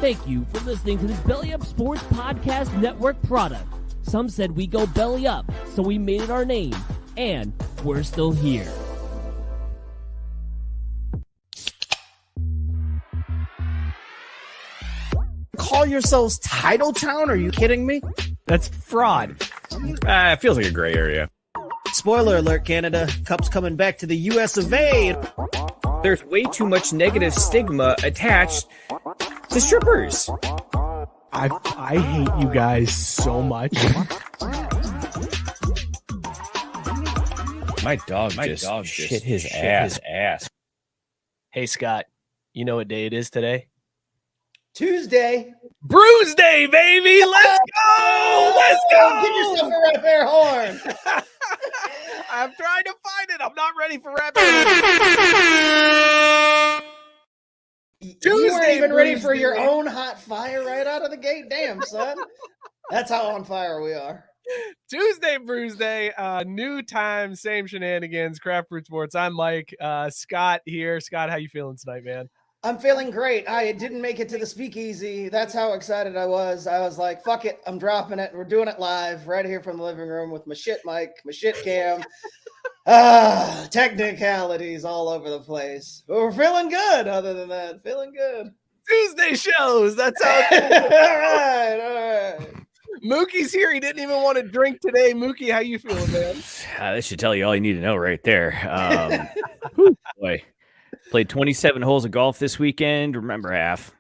Thank you for listening to this Belly Up Sports Podcast Network product. Some said we go belly up, so we made it our name, and we're still here. Call yourselves Title Town? Are you kidding me? That's fraud. It feels like a gray area. Spoiler alert, Canada. Cup's coming back to the US of A. There's way too much negative stigma attached to strippers. I hate you guys so much. My dog just shit his ass. Hey, Scott, you know what day it is today? Tuesday. Bruise Day, baby! Let's go! Let's go! Give yourself a rap air horn. I'm trying to find it. I'm not ready for rap air. You weren't even ready for your own hot fire right out of the gate. Damn, son. That's how on fire we are. Tuesday, Bruise Day. New time, same shenanigans. Craft Fruit Sports. I'm Mike. Scott here. Scott, how you feeling tonight, man? I'm feeling great. I didn't make it to the speakeasy. That's how excited I was. I was like, fuck it. I'm dropping it. We're doing it live right here from the living room with my shit mic, my shit cam. Technicalities all over the place. But we're feeling good other than that. Feeling good. Tuesday shows. That's how all right. Mookie's here. He didn't even want to drink today. Mookie, how you feeling, man? That should tell you all you need to know right there. Boy. Played 27 holes of golf this weekend. Remember half,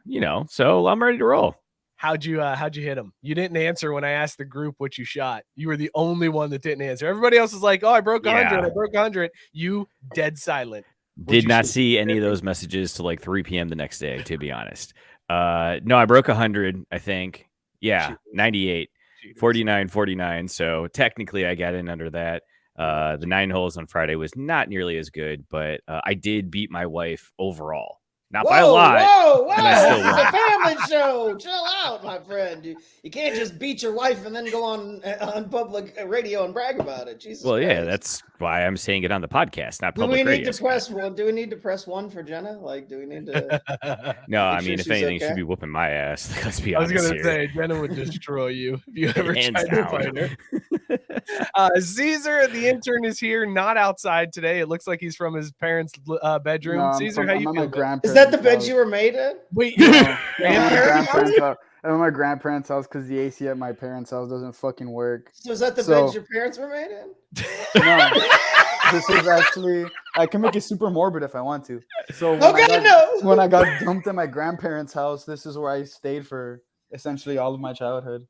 so I'm ready to roll. How'd you hit him? You didn't answer when I asked the group what you shot. You were the only one that didn't answer. Everybody else was like, oh, I broke 100. I broke 100. You dead silent. Did not see any of those messages till like 3 p.m. the next day, to be honest. No, I broke 100, I think. Yeah, 98, 49, 49. So technically I got in under that. The 9 holes on Friday was not nearly as good, but I did beat my wife overall. Not by a lot. Whoa! This is a family show. Chill out, my friend. You can't just beat your wife and then go on public radio and brag about it. Jesus Christ. Yeah, that's why I'm saying it on the podcast, not public radio. Do we need to press one for Jenna? Like, do we need to? No, I mean, if anything, she'd be whooping my ass. Let's be honest. I was gonna say Jenna would destroy you if you ever tried to fight her. Caesar, the intern, is here, not outside today. It looks like he's from his parents' bedroom. No, Caesar, how you feeling? Is that the bed you were made in? Wait, I'm at my grandparents' house because the AC at my parents' house doesn't fucking work. So is that the bed your parents were made in? No. This is actually, I can make it super morbid if I want to. So when I got dumped at my grandparents' house, this is where I stayed for essentially all of my childhood.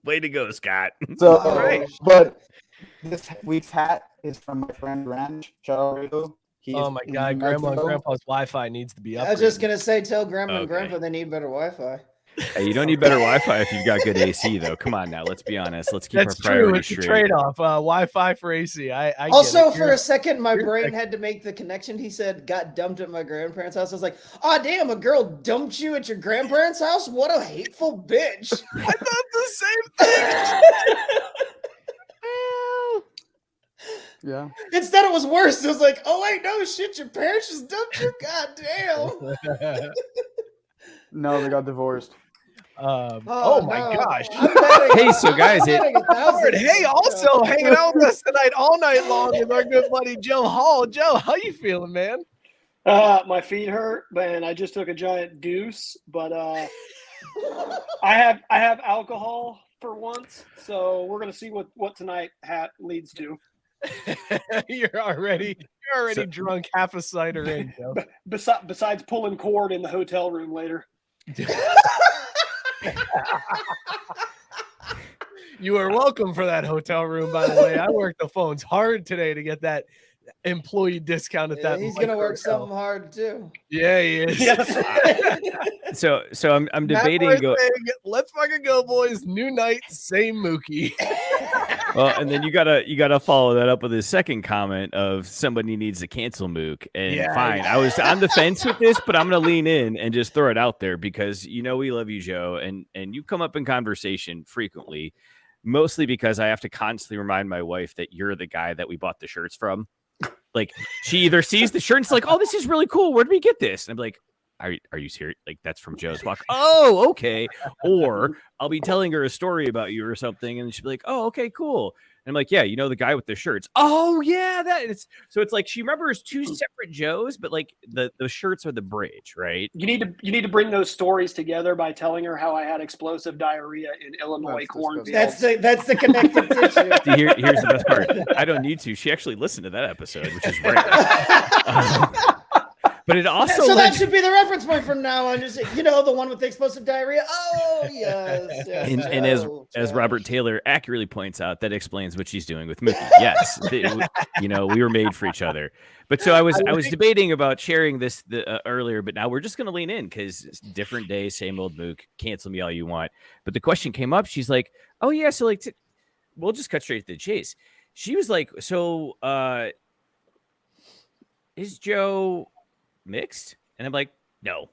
Way to go, Scott. So, but this week's hat is from my friend Ranch. Shout out Rico. Oh my God, Grandma and Grandpa's Wi-Fi needs to be upgraded. I was just gonna say, tell Grandma and Grandpa they need better Wi-Fi. Hey, you don't need better Wi-Fi if you've got good AC, though. Come on now, let's be honest. Let's keep our priorities straight. It's a trade-off. Wi-Fi for AC. I also, for a second, my brain had to make the connection. He said, got dumped at my grandparents' house. I was like, oh, damn, a girl dumped you at your grandparents' house? What a hateful bitch. I thought the same thing. Yeah. Instead, it was worse. It was like, oh, wait, no shit. Your parents just dumped you? God damn. No, they got divorced. Oh my gosh. Hey, so guys, hey, also hanging out with us tonight all night long with our good buddy Joe Hall. Joe, how you feeling, man? My feet hurt, and I just took a giant deuce, but I have alcohol for once, so we're gonna see what tonight leads to. You're already drunk half a cider in, Joe. Besides pulling cord in the hotel room later. You are welcome for that hotel room, by the way. I worked the phones hard today to get that employee discount at that. He's gonna work something hard too. Yeah, he is. Yes. So I'm debating. Let's fucking go, boys! New night, same Mookie. Well, and then you gotta follow that up with his second comment of somebody needs to cancel Mook. And fine, I was on the fence with this, but I'm gonna lean in and just throw it out there because we love you, Joe, and you come up in conversation frequently, mostly because I have to constantly remind my wife that you're the guy that we bought the shirts from. Like, she either sees the shirt and it's like, oh, this is really cool. Where did we get this? And I'm like, are you serious? Like, that's from Joe's walk. Oh, okay. Or I'll be telling her a story about you or something, and she'll be like, oh, okay, cool. And I'm like, yeah, you know the guy with the shirts. Oh yeah, so it's like she remembers two separate Joes, but like the shirts are the bridge, right? You need to bring those stories together by telling her how I had explosive diarrhea in Illinois cornfields. That's the connective tissue. Here's the best part. I don't need to. She actually listened to that episode, which is rare. But it also so that should be the reference point from now on. Just the one with the explosive diarrhea. Oh yes. And as Robert Taylor accurately points out, that explains what she's doing with Mookie. Yes, we were made for each other. But so I was debating about sharing this earlier, but now we're just going to lean in because different day, same old Mook. Cancel me all you want. But the question came up. She's like, "Oh yeah, so like we'll just cut straight to the chase." She was like, "So is Joe mixed?" And I'm like, no,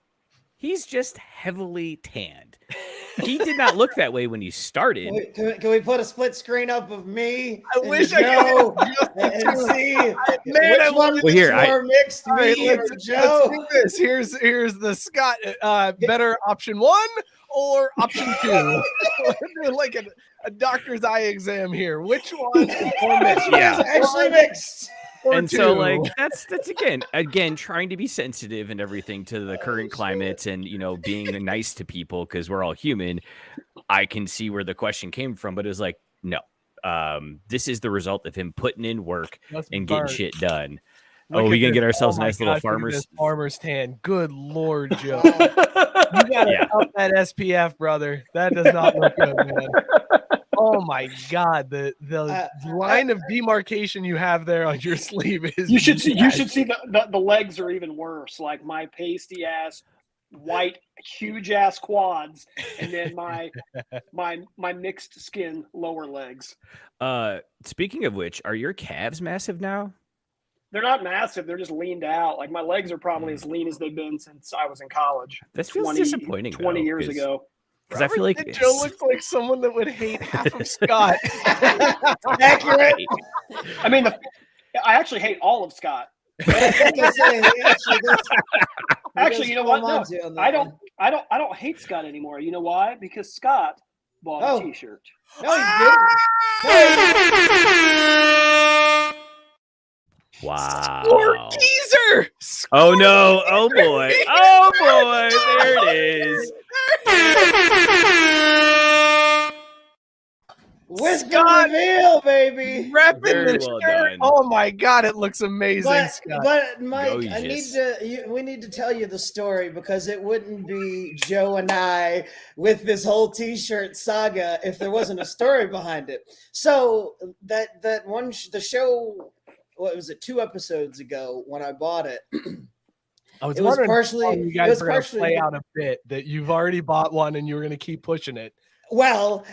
he's just heavily tanned. He did not look that way when he started. Can we put a split screen up of me? I wish I could. And see which one is more mixed, me or Joe? Let's do this. Here's the Scott. Better option 1 or option 2? We're doing like a doctor's eye exam here. Which one is more mixed? Yeah, actually mixed. And so like that's again trying to be sensitive and everything to the current climate and being nice to people because we're all human. I can see where the question came from, but it was like, no, this is the result of him putting in work and getting shit done. We gonna get ourselves a nice little farmer's tan. Good Lord, Joe. You gotta up that SPF, brother. That does not look good, man. Oh my God, the line of demarcation you have there on your sleeve is you should see the legs are even worse, like my pasty ass white huge ass quads and then my mixed skin lower legs. Speaking of which, are your calves massive now? They're not massive, they're just leaned out. Like my legs are probably as lean as they've been since I was in college. That feels disappointing 20 years ago. Because I feel like Joe looks like someone that would hate half of Scott. Accurate. I mean, I actually hate all of Scott. Actually, you know what? No, I don't hate Scott anymore. You know why? Because Scott bought a T-shirt. No, he didn't. Wow. Or teaser. Oh no. Oh boy. Oh boy. There it is. Wisdom reveal, baby. Repping the shirt. Done. Oh my God, it looks amazing, Scott. But Mike, we need to tell you the story because it wouldn't be Joe and I with this whole T-shirt saga if there wasn't a story behind it. So that one, the show, what was it, 2 episodes ago when I bought it. I was wondering partially you guys were going to play out a bit that you've already bought one and you were going to keep pushing it. Well,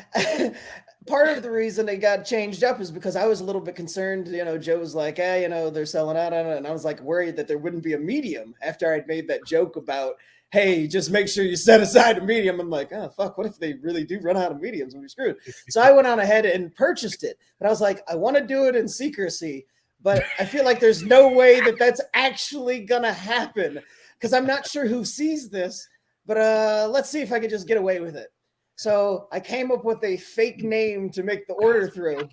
part of the reason it got changed up is because I was a little bit concerned. Joe was like, hey, they're selling out on it. And I was like worried that there wouldn't be a medium after I'd made that joke about, hey, just make sure you set aside a medium. I'm like, oh, fuck, what if they really do run out of mediums and we're screwed? So I went on ahead and purchased it. But I was like, I want to do it in secrecy. But I feel like there's no way that that's actually going to happen because I'm not sure who sees this. But let's see if I could just get away with it. So I came up with a fake name to make the order through.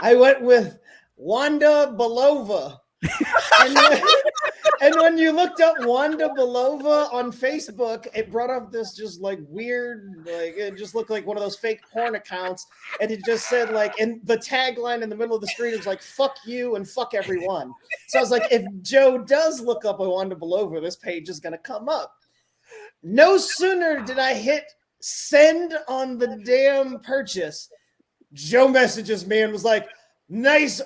I went with Wanda Belova. And when you looked up Wanda Belova on Facebook, it brought up this just like weird, like it just looked like one of those fake porn accounts. And it just said like, and the tagline in the middle of the screen was like, fuck you and fuck everyone. So I was like, if Joe does look up a Wanda Belova, this page is going to come up. No sooner did I hit send on the damn purchase, Joe messages me and was like, nice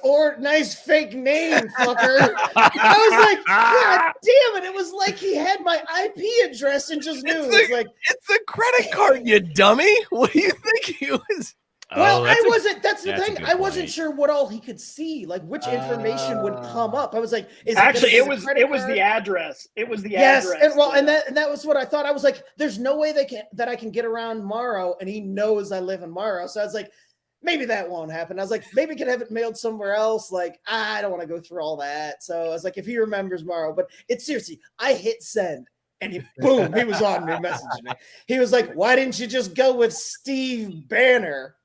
fake name, fucker. I was like, God damn it. It was like he had my IP address and just knew. It's a credit card, you dummy. What do you think he was? Well, that's the thing. I wasn't sure what all he could see, like which information would come up. I was like, it was the address. It was the address. Yes, and that was what I thought. I was like, there's no way that I can get around Morrow, and he knows I live in Morrow. So I was like, maybe that won't happen. I was like, maybe we could have it mailed somewhere else. Like, I don't want to go through all that. So I was like, if he remembers Morrow, but it's seriously, I hit send And he was on me messaging me. He was like, why didn't you just go with Steve Banner?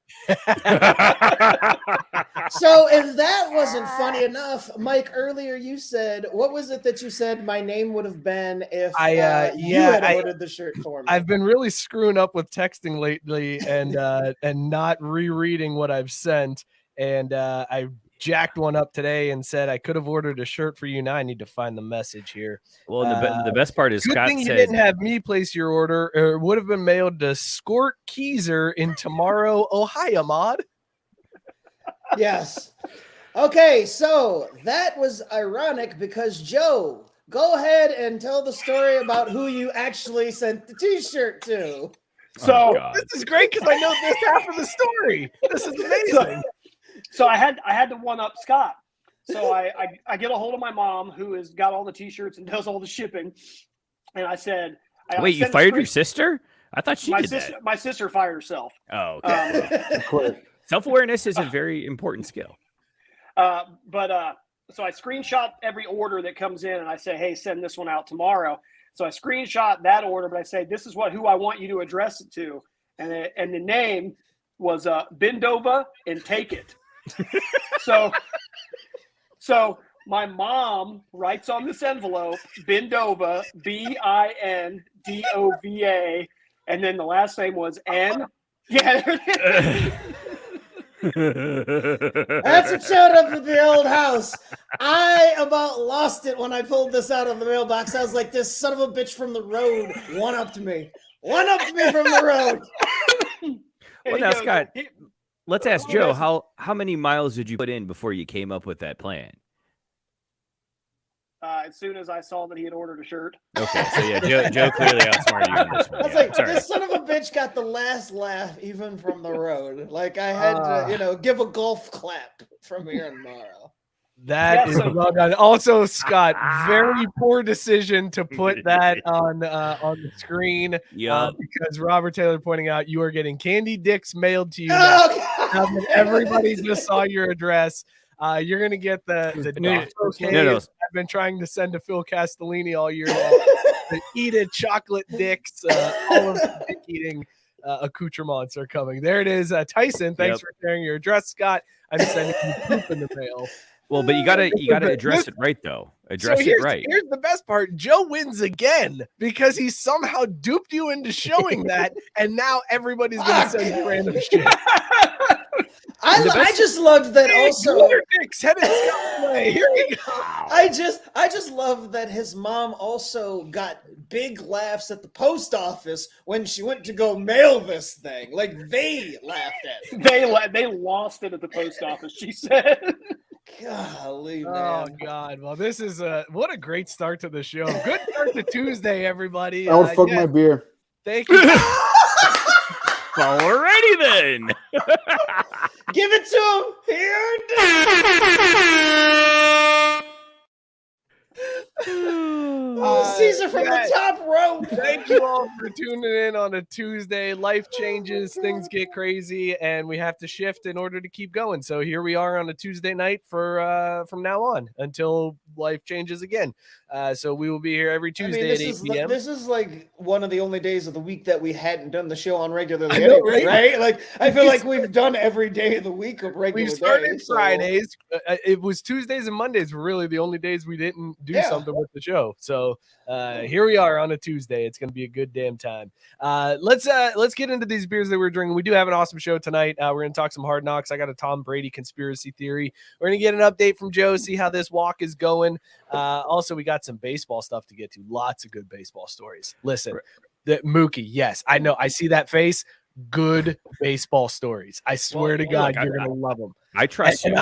So if that wasn't funny enough, Mike, earlier you said, what was it that you said my name would have been if you had ordered the shirt for me? I've been really screwing up with texting lately and not rereading what I've sent. And I jacked one up today and said I could have ordered a shirt for you. Now I need to find the message here. Well, the best part is good Scott thing you said, didn't have me place your order, or it would have been mailed to Skort Keyser in Tomorrow, Ohio, Mod. Yes. Okay, so that was ironic because Joe, go ahead and tell the story about who you actually sent the t-shirt to. So this is great because I know this half of the story. This is amazing. So I had to one up Scott. So I get a hold of my mom, who has got all the t-shirts and does all the shipping. And I said, wait, you fired your sister? I thought she did that. My sister fired herself. Oh, okay. Of course. Self-awareness is a very important skill. So I screenshot every order that comes in and I say, hey, send this one out tomorrow. So I screenshot that order, but I say, this is who I want you to address it to. And the name was Bend Over and Take It. So my mom writes on this envelope, Bindova, Bindova, and then the last name was N. Yeah. That's what showed up at the old house. I about lost it when I pulled this out of the mailbox. I was like, this son of a bitch from the road one-upped me from the road. Well, now, Scott, let's ask Joe, how many miles did you put in before you came up with that plan? As soon as I saw that he had ordered a shirt. Okay, so yeah, Joe clearly outsmarted you on this one. I was like, this son of a bitch got the last laugh even from the road. Like I had to, give a golf clap from here tomorrow. That is well done. Also, Scott, very poor decision to put that on the screen. Yeah, because Robert Taylor pointing out you are getting candy dicks mailed to you. Now that everybody just saw your address. You're gonna get the I've been trying to send to Phil Castellini all year long. The eat it chocolate dicks, all of the dick eating accoutrements are coming. There it is. Tyson, thanks for sharing your address, Scott. I'm sending you poop in the mail. Well, but you gotta address it right though. Address it right. Here's the best part. Joe wins again because he somehow duped you into showing that, and now everybody's gonna send you random shit. I just loved that also. Here we go. I just love that his mom also got big laughs at the post office when she went to go mail this thing. Like they laughed at it. They lost it at the post office, she said. Golly, man. Oh God. Well, this is what a great start to the show. Good start to Tuesday, everybody. I would fuck my beer. Thank you. Alrighty then. Give it to him. Here. Cesar from the top rope. Thank you all for tuning in on a Tuesday. Life changes, things get crazy, and we have to shift in order to keep going. So here we are on a Tuesday night for from now on until life changes again. So we will be here every Tuesday at 8 p.m. This is like one of the only days of the week that we hadn't done the show on regularly anyway, right? Like I feel like we've done every day of the week of regular. We started Fridays. It was Tuesdays and Mondays were really the only days we didn't do something with the show. So here we are on a Tuesday. It's going to be a good damn time. Let's get into these beers that we're drinking. We do have an awesome show tonight. We're going to talk some Hard Knocks. I got a Tom Brady conspiracy theory. We're going to get an update from Joe, see how this walk is going. Also, we got some baseball stuff to get to. Lots of good baseball stories. Listen, the Mookie, yes, I know. I see that face. Good baseball stories. I swear to God, you're going to love them. I trust you.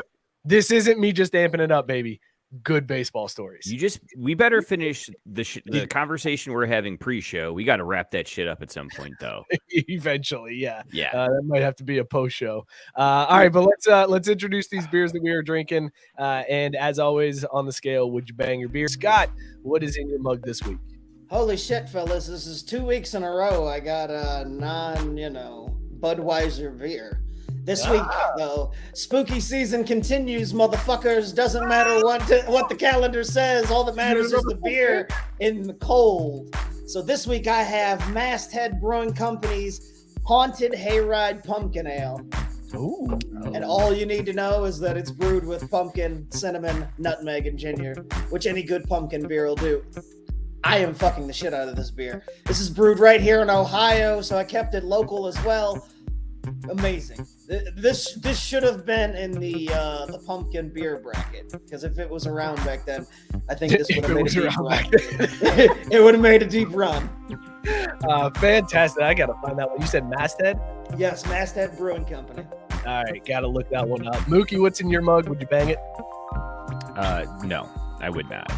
This isn't me just amping it up, baby. Good baseball stories. We better finish the conversation we're having pre-show. We got to wrap that shit up at some point, though. Eventually, yeah. That might have to be a post show. All right, but let's introduce these beers that we are drinking. And as always, on the scale, would you bang your beer? Scott, what is in your mug this week? Holy shit, fellas! This is 2 weeks in a row. I got a Budweiser beer. This week, though, spooky season continues, motherfuckers. Doesn't matter what the calendar says. All that matters is the beer in the cold. So this week I have Masthead Brewing Company's Haunted Hayride Pumpkin Ale. Ooh. And all you need to know is that it's brewed with pumpkin, cinnamon, nutmeg, and ginger, which any good pumpkin beer will do. I am fucking the shit out of this beer. This is brewed right here in Ohio, so I kept it local as well. Amazing. This should have been in the pumpkin beer bracket, because if it was around back then, I think this would have made a deep run. It would have made a deep run. Fantastic. I gotta find that one. You said Masthead? Yes, Masthead Brewing Company. All right, gotta look that one up. Mookie, what's in your mug? Would you bang it? No, I would not.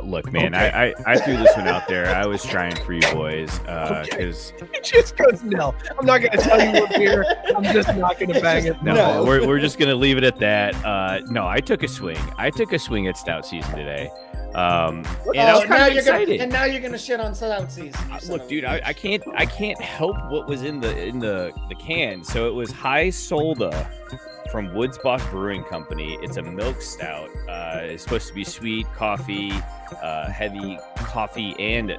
Look, man, okay. I threw this one out there. I was trying for you boys because it just goes no. I'm not gonna tell you what beer. I'm just not gonna bang it. No, we're just gonna leave it at that. No, I took a swing. I took a swing at Stout Season today. And I was kind of excited. And now you're gonna shit on Stout Season. Look, dude, I can't help what was in the can. So it was High Solda from Woods Boss Brewing Company. It's a milk stout. It's supposed to be sweet, coffee, heavy coffee and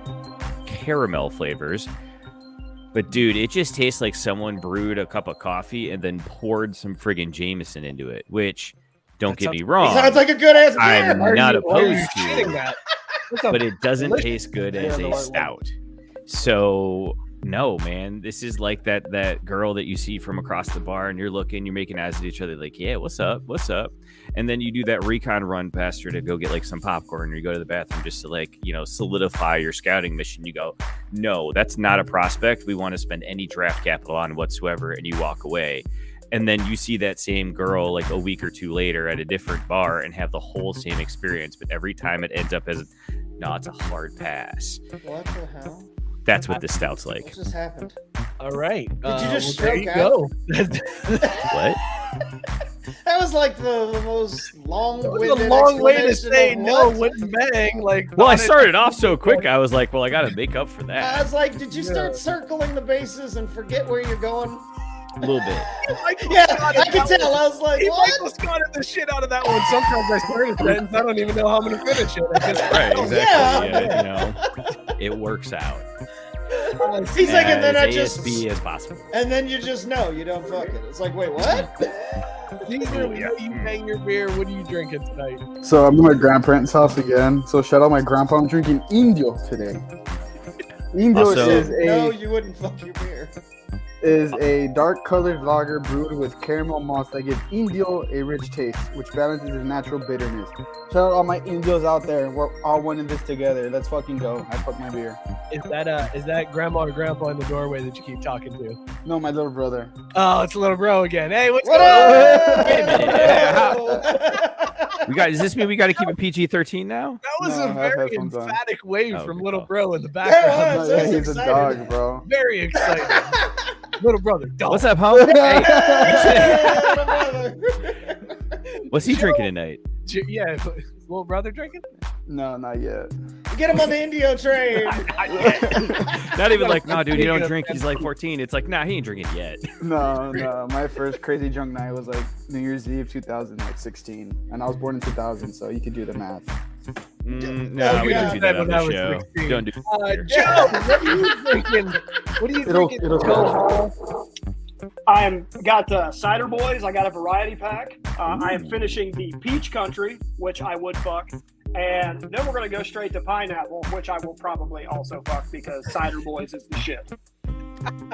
caramel flavors. But dude, it just tastes like someone brewed a cup of coffee and then poured some friggin' Jameson into it, which don't get me wrong. Sounds like a good ass beer. I'm not opposed to it, but it doesn't taste good as a stout. So no, man, this is like that girl that you see from across the bar, and you're making eyes at each other, like, yeah, what's up, and then you do that recon run past her to go get like some popcorn, or you go to the bathroom just to like, solidify your scouting mission. You go, no, that's not a prospect we want to spend any draft capital on whatsoever, and you walk away. And then you see that same girl like a week or two later at a different bar and have the whole same experience, but every time it ends up as, no, it's a hard pass. What the hell? That's what this stout's like. What just happened? All right. Did you just there you go. What? That was like the most long-winded a long way to say no, what? wouldn't bang. Like, well, I started off so quick. I was like, well, I got to make up for that. I was like, did you start circling the bases and forget where you're going? A little bit. I can tell. I was like, what? Michael Scotted the shit out of that one. Sometimes I start a sentence, I don't even know how I'm going to finish it. Right, exactly. Yeah, it works out. He's like, and then I just ASB as possible. And then you just know you don't fuck it. It's like, wait, what? Cesar, you bang your beer. What are you drinking tonight? So I'm at my grandparents' house again. So shout out my grandpa. I'm drinking Indio today. Indio Also, is a no, you wouldn't fuck your beer. Is a dark colored lager brewed with caramel malts that give Indio a rich taste, which balances his natural bitterness. Shout out all my Indios out there. We're all winning this together. Let's fucking go. I fuck my beer. Is that grandma or grandpa in the doorway that you keep talking to? No, my little brother. Oh, it's little bro again. Hey, what's What going on? Wait a minute. Does this mean we got to keep it PG-13 now? That was a very emphatic wave from little bro in the Yeah, background. Yeah, he's a dog, bro. Very excited. Little brother, dog. What's up, homie? Hey. What's he drinking tonight? Yeah, is little brother drinking? No, not yet. Get him on the Indio train. Not even like, no, dude, he don't drink. He's like 14. It's like, nah, he ain't drinking yet. No. My first crazy drunk night was like New Year's Eve 2016, and I was born in 2000, so you could do the math. No, we don't do that on the show. 16. Don't do Joe, what are you drinking? What are you drinking? It'll I got Cider Boys. I got a variety pack. I am finishing the Peach Country, which I would fuck. And then we're going to go straight to Pineapple, which I will probably also fuck because Cider Boys is the shit.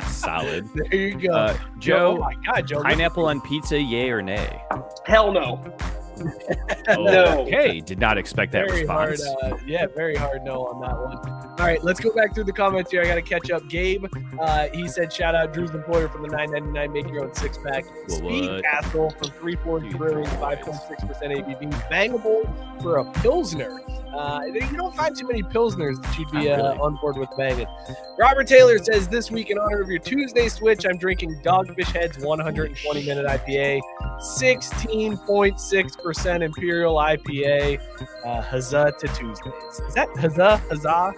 Solid. There you go. Joe, oh my God, Joe, pineapple on pizza, yay or nay? Hell no. Okay, did not expect that very response. Hard, very hard no on that one. All right, let's go back through the comments here. I got to catch up. Gabe, he said, shout out Drew's employer from the $9.99 make your own six pack. Speed Castle from 340 Brewing, 5.6% ABV. Bangable for a Pilsner. You don't find too many Pilsners that you'd be on board with banging. Robert Taylor says, this week in honor of your Tuesday switch, I'm drinking Dogfish Head's 120-minute IPA, 16.6% Imperial IPA. Huzzah to Tuesdays. Is that huzzah? Huzzah.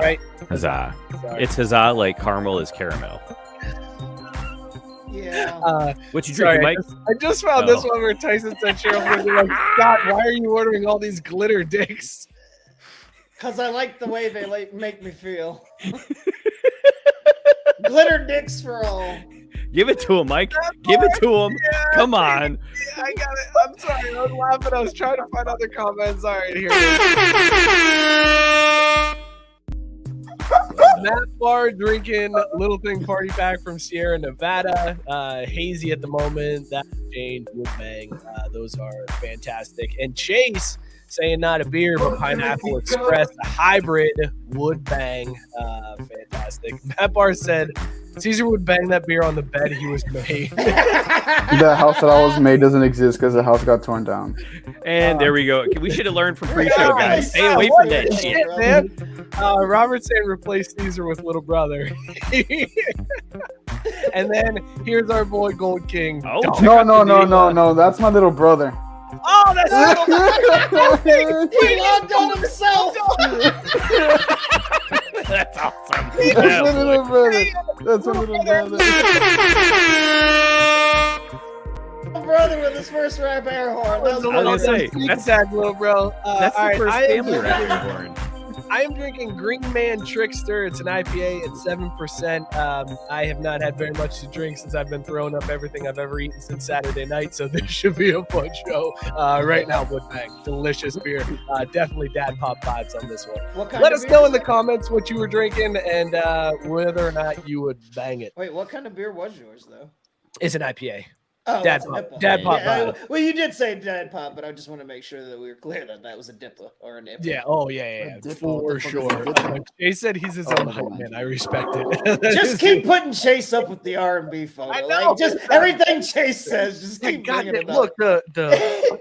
Right? Huzzah. Sorry. It's huzzah like caramel is caramel. Yeah. What you drinking, Mike? I just found this one where Tyson said, Cheryl, like, Scott, why are you ordering all these glitter dicks? Because I like the way they make me feel. Glitter dicks for all. Give it to him, Mike. Give it to him. Yeah, Come on. Yeah, I got it. I'm sorry. I was laughing. I was trying to find other comments. All right, here it is. Matt Barr drinking Little Thing Party Pack from Sierra Nevada. Hazy at the moment. That changed. Wood Bang. Those are fantastic. And Chase saying not a beer, but Pineapple Express, a hybrid Wood Bang. Fantastic. Matt Barr said Cesar would bang that beer on the bed he was made. The house that I was made doesn't exist because the house got torn down. And there we go. We should have learned from pre-show, guys. Stay away from that shit, man. Robert saying replace Cesar with little brother. And then here's our boy Gold King. Oh, no. That's my little brother. Oh, that's little brother. He logged on himself. That's awesome. That's my little brother. That's my little brother. Brother with his first rap air horn. I was gonna say, that's that little bro. That's the first family rap air horn. I am drinking Green Man Trickster. It's an IPA at 7%. I have not had very much to drink since I've been throwing up everything I've ever eaten since Saturday night, so this should be a fun show. Right now, Wood Bang. Delicious beer. Definitely dad pop vibes on this one. Let us know in the comments what you were drinking and whether or not you would bang it. Wait, what kind of beer was yours, though? It's an IPA. Oh, Dad pop. Yeah, well, you did say dad pop, but I just want to make sure that we were clear that that was a dipper or an IPA. Yeah. Oh, yeah. For sure. Chase said he's his own hype man. I respect it. Just keep putting Chase up with the R&B photo. I know. Like, just everything Chase says. Just keep bringing it up. Look, the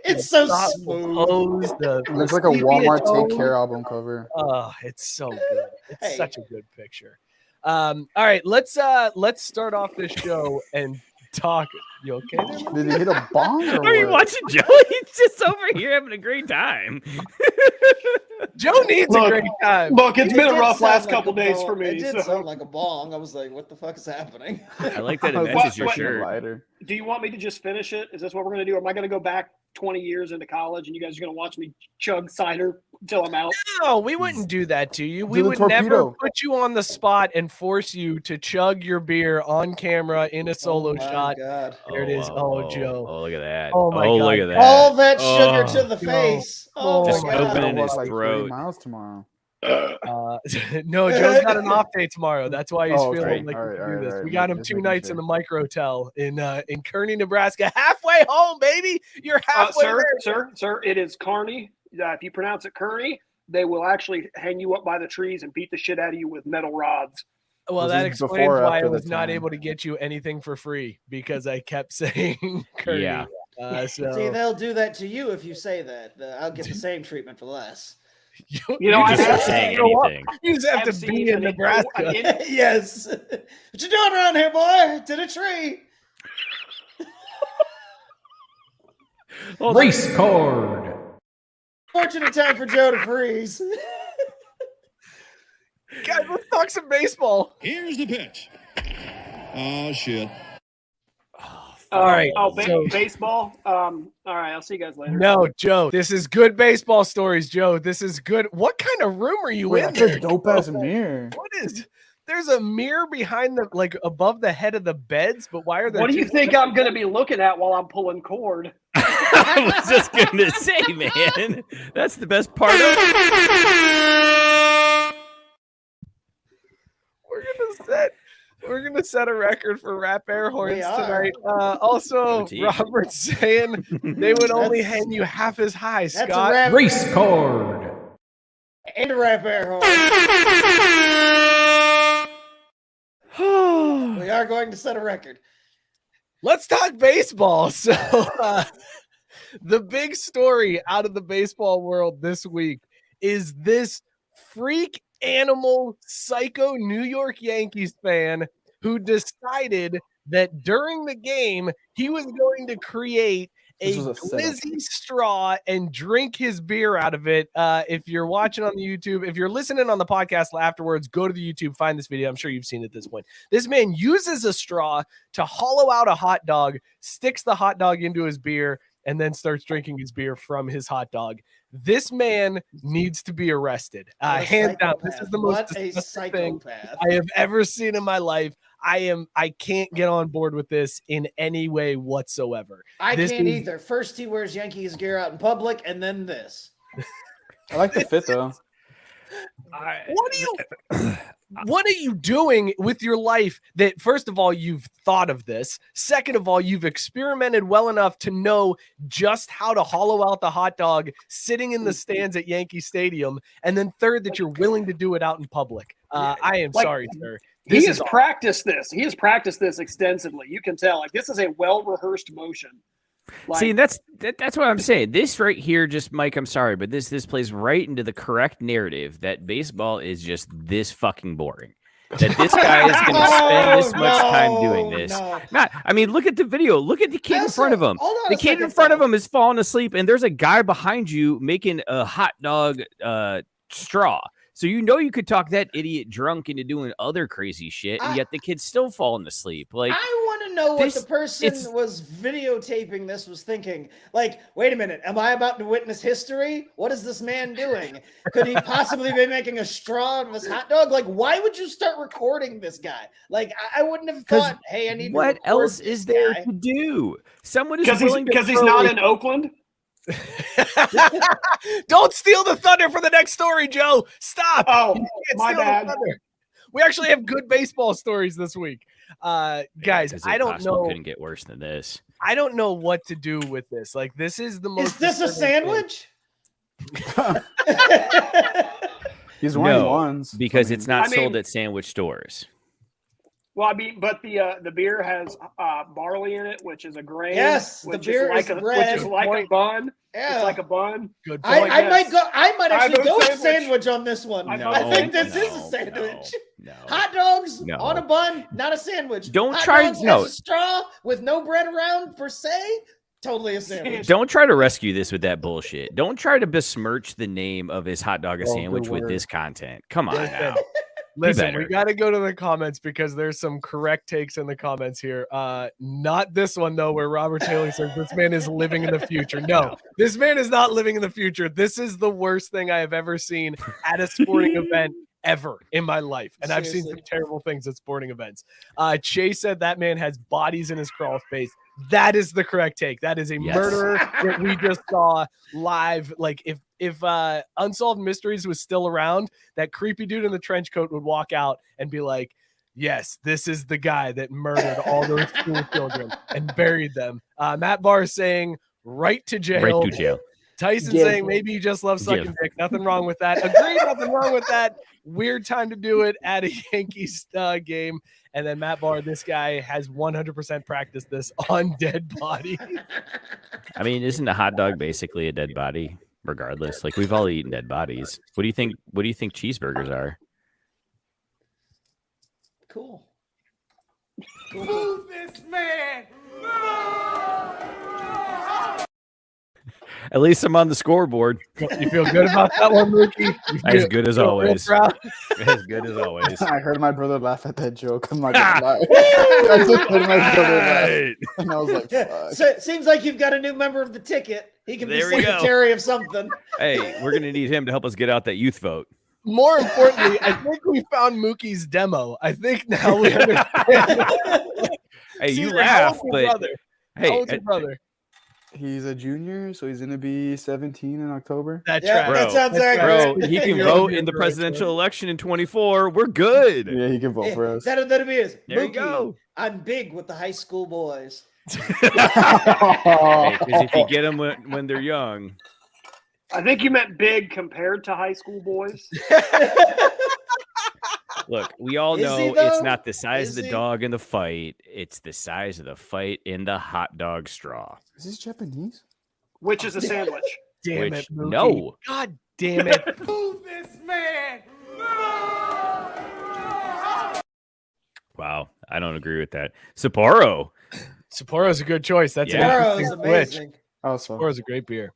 it's so smooth. It looks like a Walmart Take Care album cover. Oh, it's so good. It's such a good picture. All right, let's start off this show and talk. You okay there? Did he hit a bong? Are you watching Joe? He's just over here having a great time. Joe needs a great time. Look, it's been a rough last couple days for me. It did sound like a bong. I was like, what the fuck is happening? I like that it matches your shirt. Do you want me to just finish it? Is this what we're going to do? Or am I going to go back 20 years into college and you guys are going to watch me chug cider until I'm out? No, we wouldn't do that to you. We would never put you on the spot and force you to chug your beer on camera in a solo shot. God. There it is. Joe. Oh, look at that. Oh, my God. Look at that. All that sugar to the face. Just my God. opening his like throat. 3 miles tomorrow. No, Joe's got an off day tomorrow. That's why he's feeling like he can do this. Right. We got him 2 nights in the microtel in Kearney, Nebraska. Halfway home, baby. You're halfway there. Sir, it is Kearney. If you pronounce it Kearney, they will actually hang you up by the trees and beat the shit out of you with metal rods. Well, that explains why I was not able to get you anything for free because I kept saying Kearney. Yeah. See, they'll do that to you if you say that. I'll get the same treatment for less. You know, I just saying anything. You just have to be in Nebraska. Yes. What you doing around here, boy? To the tree. Race card. Fortunate time for Joe to freeze. Guys, let's talk some baseball. Here's the pitch. Oh, shit. All right. Baseball. All right. I'll see you guys later. No, Joe. This is good baseball stories, Joe. This is good. What kind of room are you in? That's a dope ass mirror. What is? There's a mirror behind the above the head of the beds, but why are there? What do you think I'm going to be looking at while I'm pulling cord? I was just gonna say, man, that's the best part of it. We're gonna set a record for rap air horns tonight. Also, Robert's saying they would only hang you half as high. Scott, race card and a rap air horn. We are going to set a record. Let's talk baseball. So, the big story out of the baseball world this week is this freak animal psycho New York Yankees fan who decided that during the game he was going to create a glizzy straw and drink his beer out of it. If you're watching on the YouTube, if you're listening on the podcast afterwards, go to the YouTube, find this video. I'm sure you've seen it at this point. This man uses a straw to hollow out a hot dog, sticks the hot dog into his beer, and then starts drinking his beer from his hot dog. This man needs to be arrested. Hands down, this is the most disgusting thing I have ever seen in my life. I can't get on board with this in any way whatsoever. I can't either. First he wears Yankees gear out in public, and then this. I like the fit though. What are you doing with your life that, first of all, you've thought of this? Second of all, you've experimented well enough to know just how to hollow out the hot dog sitting in the stands at Yankee Stadium. And then third, that you're willing to do it out in public. I am sorry, sir. He has practiced this. He has practiced this extensively. You can tell. Like, this is a well-rehearsed motion. Like, see, that's what I'm saying. This right here, just Mike, I'm sorry, but this plays right into the correct narrative that baseball is just this fucking boring. That this guy is going to spend this much time doing this. I mean, look at the video. Look at the kid in front of him. The kid in front of him is falling asleep, and there's a guy behind you making a hot dog straw. So you know you could talk that idiot drunk into doing other crazy shit, and yet the kid's still falling asleep. Like, I want to know what the person was videotaping this was thinking. Like, wait a minute, am I about to witness history? What is this man doing? Could he possibly be making a straw of his hot dog? Like, why would you start recording this guy? Like, I wouldn't have thought, hey, I need to what else is there to do? Someone is willing to because he's not in Oakland. Don't steal the thunder for the next story, Joe. Stop. Oh, my bad. We actually have good baseball stories this week. Guys, I don't know. Couldn't get worse than this. I don't know what to do with this. Like, this is the most. Is this a sandwich? He's wearing ones because it's not sold at sandwich stores. Well, I mean, but the beer has barley in it, which is a grain. Yes, which the beer is like a bun. Yeah. It's like a bun. Good point. I might actually go with sandwich on this one. I think this is a sandwich. No. Hot dogs on a bun, not a sandwich. Don't hot try dogs as a straw with no bread around per se. Totally a sandwich. Don't try to rescue this with that bullshit. Don't try to besmirch the name of his hot dog a sandwich with this content. Come on now. Listen, we got to go to the comments because there's some correct takes in the comments here. Not this one, though, where Robert Taylor says this man is living in the future. No, this man is not living in the future. This is the worst thing I have ever seen at a sporting event ever in my life. And seriously, I've seen some terrible things at sporting events. Chase said that man has bodies in his crawl space. That is the correct take. That is a murderer that we just saw live. Like, if Unsolved Mysteries was still around, that creepy dude in the trench coat would walk out and be like, yes, this is the guy that murdered all those school children and buried them. Matt Barr saying right to jail. Right to jail. Tyson saying maybe you just love sucking dick. Nothing wrong with that. Agree, nothing wrong with that. Weird time to do it at a Yankees game. And then Matt Barr, this guy has 100% practiced this on dead body. I mean, isn't a hot dog basically a dead body? Regardless, like, we've all eaten dead bodies. What do you think? What do you think cheeseburgers are? Cool. Move this man. At least I'm on the scoreboard. You feel good about that one, Mookie? As good as always. As good as always. I heard my brother laugh at that joke. I'm not gonna lie. I just heard my brother laugh, and I was like, fuck. So it seems like you've got a new member of the ticket. He can be secretary of something. Hey, we're gonna need him to help us get out that youth vote. More importantly, I think we found Mookie's demo. I think now we understand. Hey, Cesar, you laugh, but hey, how old's your brother? He's a junior, so he's gonna be 17 in October. That's right. That sounds accurate. Bro, he can vote in the presidential election in 24. We're good. Yeah, he can vote for us. That'll be his. There Mookie, you go. I'm big with the high school boys. Because if you get them when they're young. I think you meant big compared to high school boys. Look, we all know it's not the size of the dog in the fight. It's the size of the fight in the hot dog straw. Is this Japanese? Which is a sandwich. Damn it, Mookie. No. God damn it. Move this man. Wow, I don't agree with that. Sapporo. Sapporo's a good choice. That's Sapporo's amazing. Sapporo's a great beer.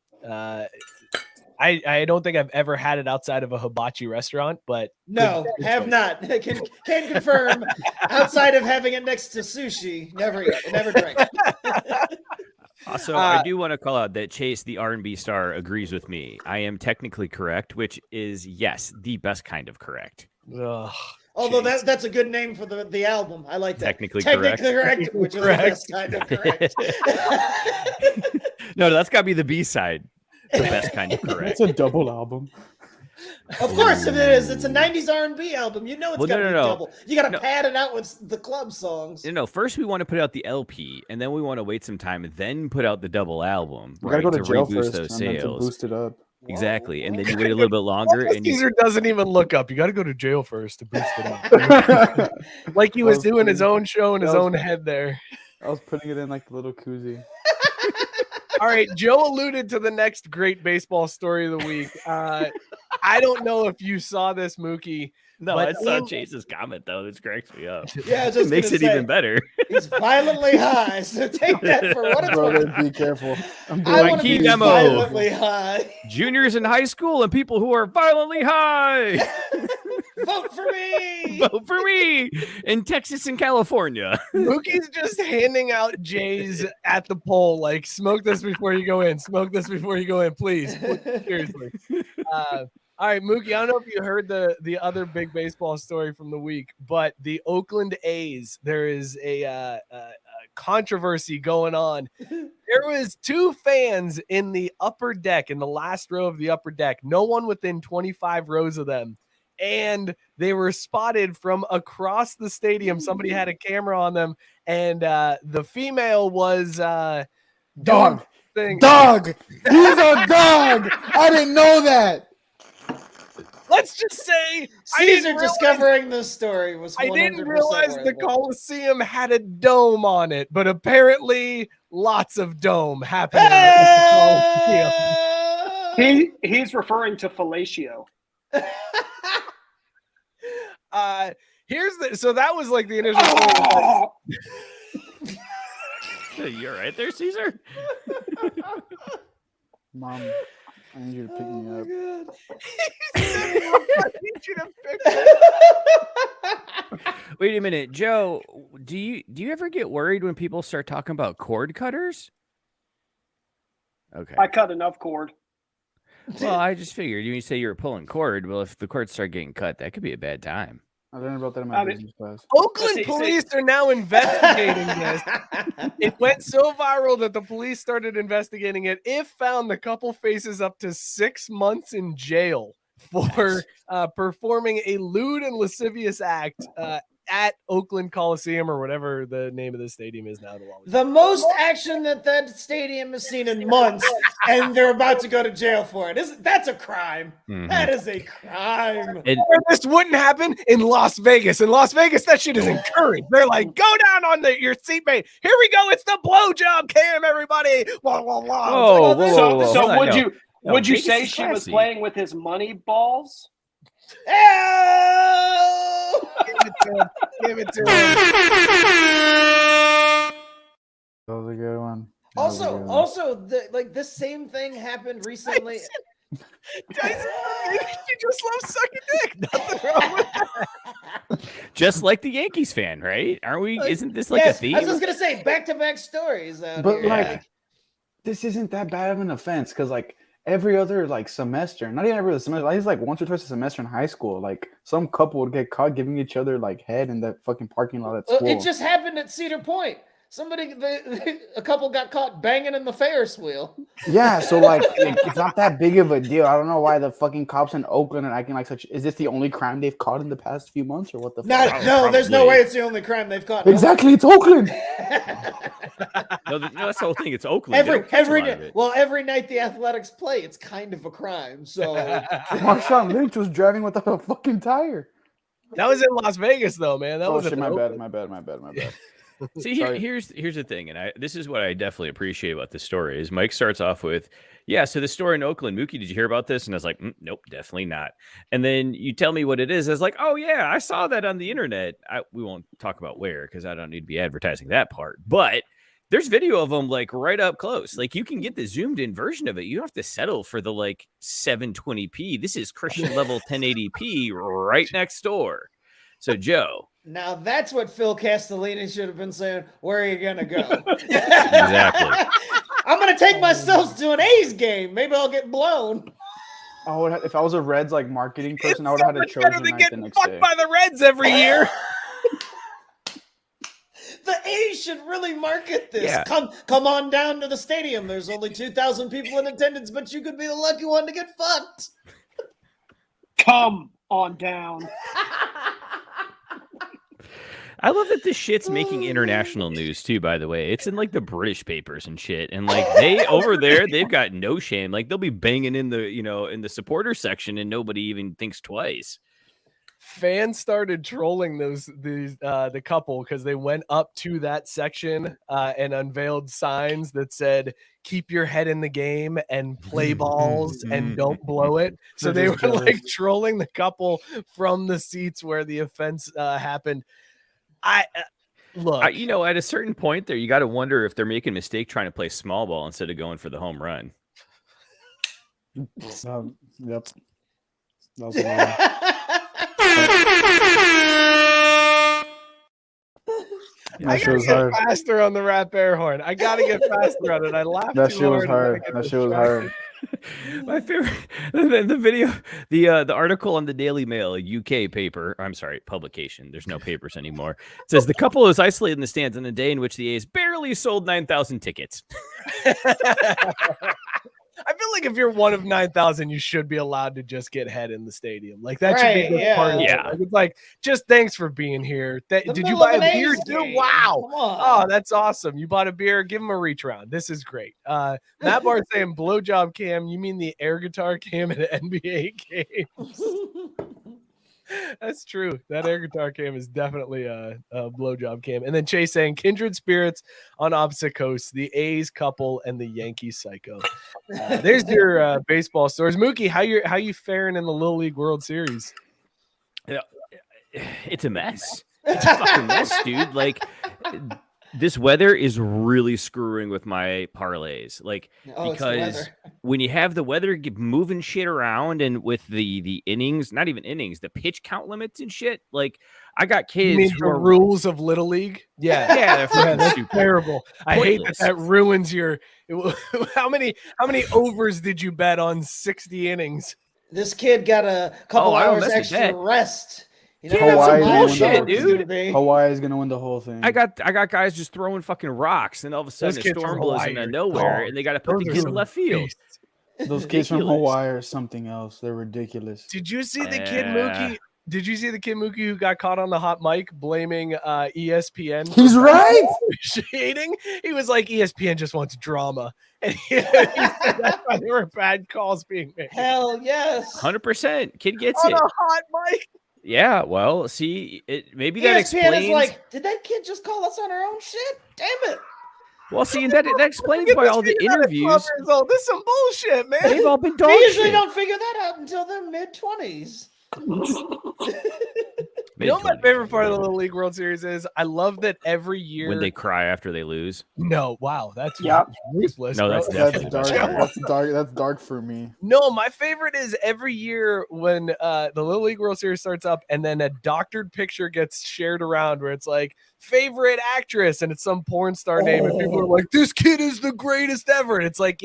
I don't think I've ever had it outside of a hibachi restaurant, but no, have not. Can confirm. Outside of having it next to sushi, never drank. Also, I do want to call out that Chase, the R&B star, agrees with me. I am technically correct, which is, yes, the best kind of correct. Ugh, Although that's a good name for the album. I like that. Technically correct, which is the best kind of correct. No, that's got to be the B-side. The best kind of correct. It's a double album. Of course it is. It's a 90s R&B album. You know it's got to be double. You got to pad it out with the club songs. No, first we want to put out the LP, and then we want to wait some time and then put out the double album. You gotta go to jail reboost first those and then to sales. boost it up. Exactly, and then you wait a little bit longer. And Caesar doesn't even look up. You got to go to jail first to boost it up. Like he was doing his own show in his own head there. I was putting it in like a little koozie. All right, Joe alluded to the next great baseball story of the week. I don't know if you saw this, Mookie. No, I saw Chase's comment though. This cracks me up. Yeah, it makes it even better. He's violently high, so take that for what it's worth. Be careful. I want to be violently high. Juniors in high school and people who are violently high. Vote for me. Vote for me in Texas and California. Mookie's just handing out J's at the poll, like smoke this before you go in. Smoke this before you go in, please. Seriously. All right, Mookie, I don't know if you heard the other big baseball story from the week, but the Oakland A's, there is a controversy going on. There was 2 fans in the upper deck, in the last row of the upper deck, no one within 25 rows of them. And they were spotted from across the stadium. Somebody had a camera on them, and the female was dog. Dog. He's a dog. I didn't know that. Let's just say Caesar discovering this story was 100% I didn't realize the Coliseum had a dome on it, but apparently lots of dome happening at the Coliseum. He's referring to fellatio. So that was like the initial story. You're right there, Caesar. Mom, I need you to pick me up. I need you to pick me up. Wait a minute, Joe. Do you ever get worried when people start talking about cord cutters? Okay. I cut enough cord. Well, I just figured you say you were pulling cord. Well, if the cords start getting cut, that could be a bad time. I learned about that in my business class. Oakland police are now investigating this. It went so viral that the police started investigating it. If found, the couple faces up to 6 months in jail for performing a lewd and lascivious act at Oakland Coliseum, or whatever the name of the stadium is now. The most action that stadium has seen in months, and they're about to go to jail for it. That's a crime. Mm-hmm. That is a crime. This wouldn't happen in Las Vegas. In Las Vegas, that shit is encouraged. They're like, go down on your seatmate. Here we go. It's the blowjob cam, everybody. Whoa. So would you say she was playing with his money balls? Give it to him. That was a good one. Also, this same thing happened recently. Tyson, you just love sucking dick. Nothing wrong with that. Just like the Yankees fan, right? Aren't we? Isn't this like a theme? I was just gonna say back-to-back stories. This isn't that bad of an offense because every other semester, not even every other semester, I think once or twice a semester in high school, some couple would get caught giving each other head in that fucking parking lot at school. It just happened at Cedar Point. A couple got caught banging in the Ferris wheel. Yeah, so it's not that big of a deal. I don't know why the fucking cops in Oakland are acting like such. Is this the only crime they've caught in the past few months, or what the fuck? No, there's no way it's the only crime they've caught. Exactly, it's Oakland. No, that's the whole thing. It's Oakland. Every night the Athletics play, it's kind of a crime. So Marshawn Lynch was driving without a fucking tire. That was in Las Vegas, though, man. That was my bad. See, here's the thing, and this is what I definitely appreciate about this story is Mike starts off with, so the story in Oakland, Mookie, did you hear about this? And I was like, nope, definitely not. And then you tell me what it is. I was like, oh yeah, I saw that on the internet. We won't talk about where because I don't need to be advertising that part. But there's video of them right up close. You can get the zoomed in version of it. You don't have to settle for the 720p. This is Christian level 1080p right next door. So Joe. Now that's what Phil Castellini should have been saying. Where are you gonna go? Exactly. I'm gonna take myself to an A's game. Maybe I'll get blown. If I was a Reds like marketing person, I would have had a Trojan night the next day. By the Reds every year. The A's should really market this. Yeah. Come on down to the stadium. There's only 2,000 people in attendance, but you could be the lucky one to get fucked. Come on down. I love that this shit's making international news too, by the way. It's in like the British papers and shit. And like they over there, they've got no shame. Like they'll be banging in the, in the supporter section and nobody even thinks twice. Fans started trolling the couple because they went up to that section and unveiled signs that said keep your head in the game and play balls and don't blow it. So they were like trolling the couple from the seats where the offense happened. Look, at a certain point there, you got to wonder if they're making a mistake trying to play small ball instead of going for the home run. Yep. I gotta get faster on the rap air horn. I gotta get faster on it. I laughed. That shit was hard. My favorite, the video, the article on the Daily Mail, a UK paper. I'm sorry, publication. There's no papers anymore. It says the couple is isolated in the stands on a day in which the A's barely sold 9,000 tickets. I feel like if you're one of 9,000, you should be allowed to just get head in the stadium. Like that should be the part of it. Like, it's like, just thanks for being here. Did you buy a beer too? Wow. Oh, that's awesome. You bought a beer. Give him a reach round. This is great. Matt Barr saying blowjob cam. You mean the air guitar cam at NBA games? That's true. That air guitar cam is definitely a blowjob cam. And then Chase saying kindred spirits on opposite coasts, the A's couple and the Yankees psycho. There's your baseball stories. Mookie, how you faring in the Little League World Series? It's a mess. It's a fucking mess, dude. Like this weather is really screwing with my parlays. Like because when you have the weather moving shit around and with the innings, not even innings, the pitch count limits and shit. Like I got kids. You mean the rules of Little League? Yeah, that's terrible. I hate that ruins your. How many overs did you bet on 60 innings? This kid got a couple hours extra rest. Hawaii bullshit, dude. Hawaii is gonna win the whole thing. I got guys just throwing fucking rocks, and all of a sudden a storm blows into nowhere, and they got to put the kid in left field. Those kids from Hawaii are something else. They're ridiculous. Did you see the kid Mookie? Did you see the kid Mookie who got caught on the hot mic blaming ESPN? He's right. Shading. He was like, ESPN just wants drama, and he said that's why there were bad calls being made. Hell yes, 100%. Kid gets on it a hot mic. Yeah, well, see, maybe ESPN that explains. Is like, did that kid just call us on our own shit? Damn it! Well, see, that explains why all the interviews. This is some bullshit, man. They've all been dog They usually shit. don't figure that out until their mid-20s. You know what my favorite part of the Little League World Series is? I love that every year when they cry after they lose. No, wow, that's ruthless. No, that's definitely dark. That's dark for me. No, my favorite is every year when the Little League World Series starts up, and then a doctored picture gets shared around where it's like favorite actress, and it's some porn star name, and people are like, "This kid is the greatest ever." And it's like,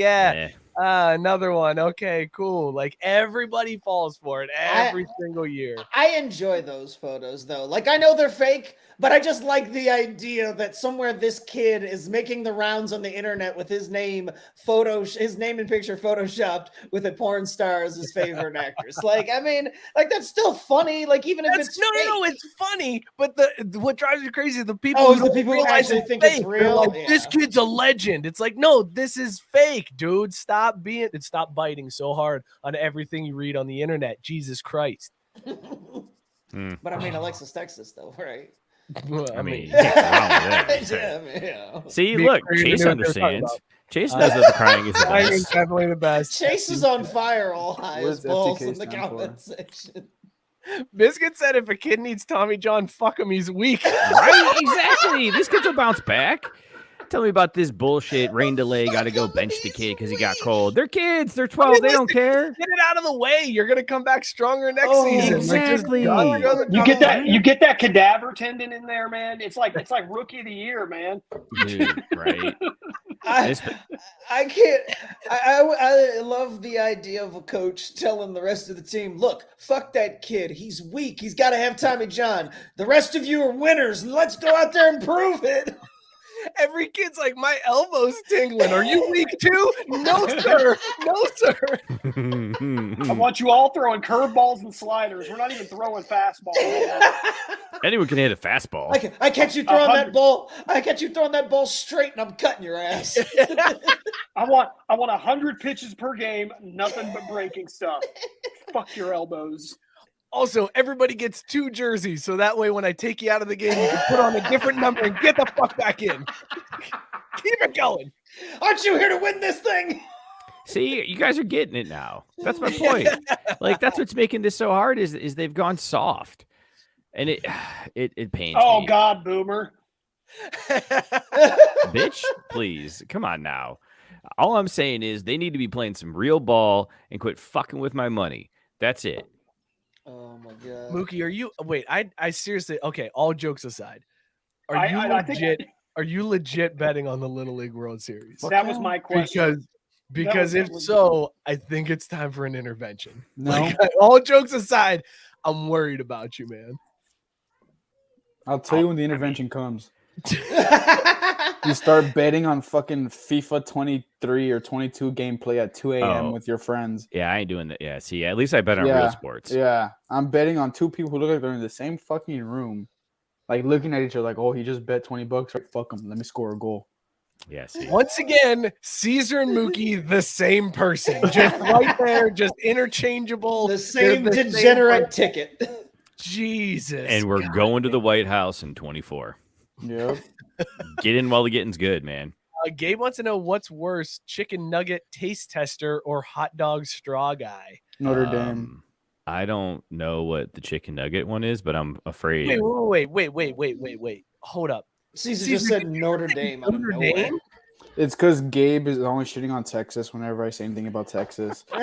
another one. Okay, cool. Like everybody falls for it every single year. I enjoy those photos though. Like I know they're fake, but I just like the idea that somewhere this kid is making the rounds on the internet with his name and picture photoshopped with a porn star as his favorite actress. Like, I mean, like that's still funny. Like even if it's no, it's funny. But what drives me crazy is the people who actually think it's real. Like, this kid's a legend. It's like, no, this is fake, dude. Stop biting so hard on everything you read on the internet. Jesus Christ. But I mean, Alexis, Texas, though, right? Well, I mean, see, look, Chase understands. Chase knows that the crying is the best. Is definitely the best. Chase is on fire, all high as balls in the comment section. Biscuit said if a kid needs Tommy John, fuck him, he's weak. Right? Exactly. This kid will bounce back. Tell me about this bullshit. Rain delay. Got to go bench the kid because he got cold. They're kids. They're 12. They don't care. Get it out of the way. You're gonna come back stronger next season. Exactly. You get that cadaver tendon in there, man. It's like rookie of the year, man. Dude, right. I can't. I love the idea of a coach telling the rest of the team, "Look, fuck that kid. He's weak. He's got to have Tommy John. The rest of you are winners. Let's go out there and prove it." Every kid's like, my elbow's tingling. Are you weak too? No, sir. No, sir. I want you all throwing curveballs and sliders. We're not even throwing fastballs. Anyone can hit a fastball. I catch you throwing that ball. I catch you throwing that ball straight, and I'm cutting your ass. I want 100 pitches per game, nothing but breaking stuff. Fuck your elbows. Also, everybody gets 2 jerseys, so that way when I take you out of the game, you can put on a different number and get the fuck back in. Keep it going. Aren't you here to win this thing? See, you guys are getting it now. That's my point. Like, that's what's making this so hard is they've gone soft. And it pains me. Oh, God, Boomer. Bitch, please. Come on now. All I'm saying is they need to be playing some real ball and quit fucking with my money. That's it. Oh my God. Mookie, are you wait, I seriously okay, all jokes aside. Are you legit betting on the Little League World Series? That was my question. Because if so, I think it's time for an intervention. No. Like, all jokes aside, I'm worried about you, man. I'll tell you when the intervention comes. You start betting on fucking FIFA 23 or 22 gameplay at 2 a.m. with your friends. Yeah, I ain't doing that. Yeah, see, at least I bet on real sports. Yeah, I'm betting on 2 people who look like they're in the same fucking room, like looking at each other like, oh, he just bet $20. Right, fuck him. Let me score a goal. Yes. Once again, Cesar and Mookie, the same person. Just right there, just interchangeable. The same degenerate ticket. Jesus. And we're going to the White House in 24. Yep. Get in while the getting's good, man. Gabe wants to know what's worse, chicken nugget taste tester or hot dog straw guy? Notre Dame. I don't know what the chicken nugget one is, but I'm afraid. Wait. Hold up. Caesar just said Notre Dame. Notre Dame? It's because Gabe is always shitting on Texas whenever I say anything about Texas. So,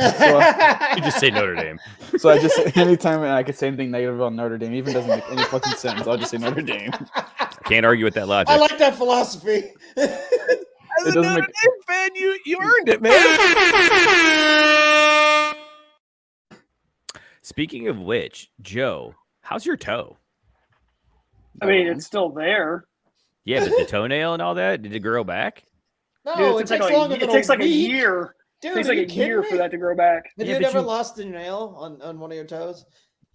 You just say Notre Dame. So I just say anytime I could say anything negative about Notre Dame, even doesn't make any fucking sense. I'll just say Notre Dame. Can't argue with that logic. I like that philosophy. As a Notre Dame fan, you earned it, man. Speaking of which, Joe, how's your toe? I mean, it's still there. Yeah, but the toenail and all that, did it grow back? No, Dude, it takes longer than it takes like a week. year. Dude, it takes are like you a year kidding for me? that to grow back. Have Yeah, you but ever you- lost a nail on one of your toes?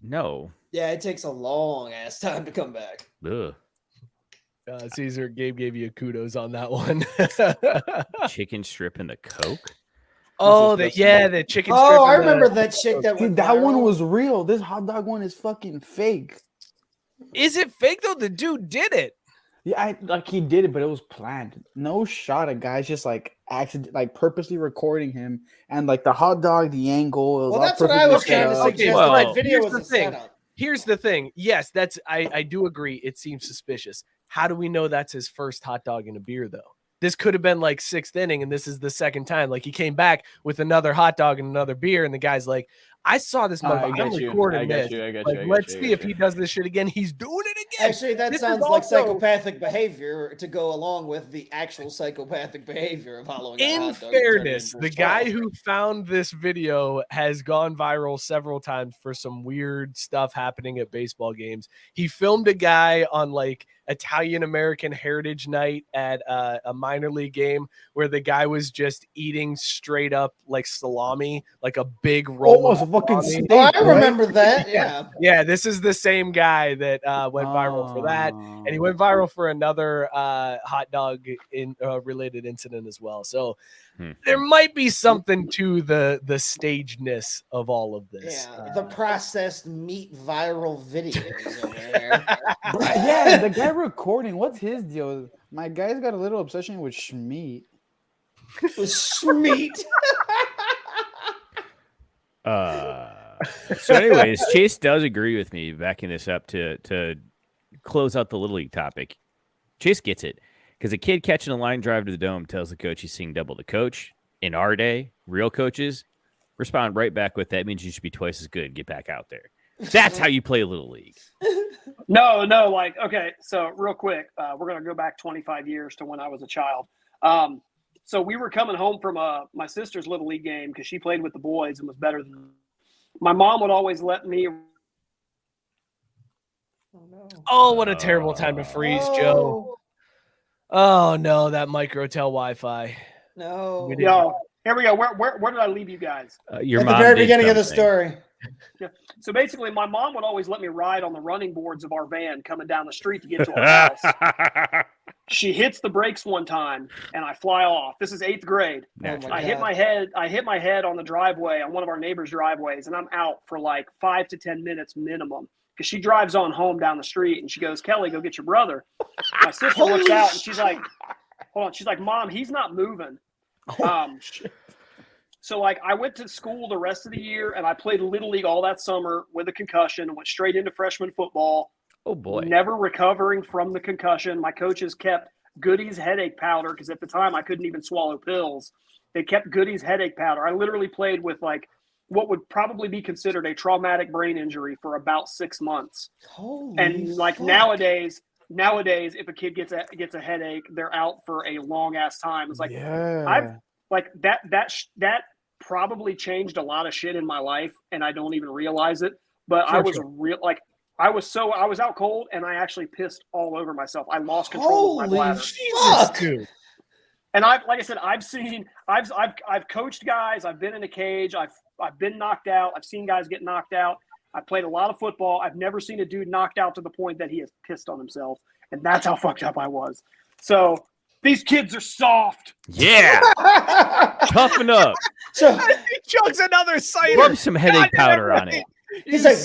No. Yeah, it takes a long ass time to come back. Ugh. Caesar, Gabe gave you kudos on that one. Chicken strip and the Coke? Oh, the chicken strip. Oh, I and the- remember that shit that Dude, went that one viral. was real. This hot dog one is fucking fake. Is it fake though? The dude did it. Yeah, he did it, but it was planned. No shot of guys just purposely recording him, and like the hot dog, the angle. It was Well, all that's what I was perfectly set trying to up. suggest. well, that video here's was the a thing. setup. Here's the thing. Yes, I do agree. It seems suspicious. How do we know that's his first hot dog and a beer though? This could have been like 6th inning, and this is the second time. Like he came back with another hot dog and another beer, and the guy's like, "I saw this motherfucker. I'm recording this. Let's see if he does this shit again." He's doing it again. Actually, that This sounds is like also- psychopathic behavior to go along with the actual psychopathic behavior of following. In fairness, the guy who found this video has gone viral several times for some weird stuff happening at baseball games. He filmed a guy on like Italian American Heritage Night at a minor league game where the guy was just eating straight up like salami, like a big roll. Oh, it's a of fucking salami. steak, I right? remember that. Yeah. Yeah, this is the same guy that went viral for that, and he went viral for another hot dog in related incident as well. So there might be something to the stagedness of all of this. Yeah, the processed meat viral videos over there. Yeah, the guy recording. What's his deal? My guy's got a little obsession with Schmeat. With Schmeat. So anyways, Chase does agree with me, backing this up to close out the Little League topic. Chase gets it, because a kid catching a line drive to the dome tells the coach he's seeing double. The coach, in our day, real coaches, respond right back with, "That means you should be twice as good. Get back out there." That's how you play Little League. No, like, okay, so real quick, we're going to go back 25 years to when I was a child. So we were coming home from my sister's Little League game because she played with the boys and was better than me. My mom would always let me. Oh, no. Oh, what a terrible time to freeze, Joe. Oh, no, that microtel Wi-Fi. No. Yo, here we go. Where did I leave you guys? Your At mom the very did beginning of the something. story. Yeah. So basically, my mom would always let me ride on the running boards of our van coming down the street to get to our house. She hits the brakes one time, and I fly off. This is 8th grade. I hit my head on the driveway, on one of our neighbors' driveways, and I'm out for like 5 to 10 minutes minimum. Because she drives on home down the street, and she goes, "Kelly, go get your brother." My sister looks out, and she's like, "Hold on." She's like, "Mom, he's not moving." So like I went to school the rest of the year, and I played Little League all that summer with a concussion. Went straight into freshman football. Oh boy! Never recovering from the concussion. My coaches kept Goody's headache powder because at the time I couldn't even swallow pills. They kept Goody's headache powder. I literally played with like what would probably be considered a traumatic brain injury for about 6 months. And like fuck. nowadays, if a kid gets a headache, they're out for a long ass time. It's like I've like that probably changed a lot of shit in my life, and I don't even realize it. But I was I was out cold, and I actually pissed all over myself. I lost control of my bladder. Jesus, dude. And like I said, I've coached guys. I've been in a cage. I've been knocked out. I've seen guys get knocked out. I played a lot of football. I've never seen a dude knocked out to the point that he has pissed on himself, and that's how fucked up I was. So these kids are soft. Yeah, toughen up. So he chugs another cider. Rub some headache powder on it. He's like,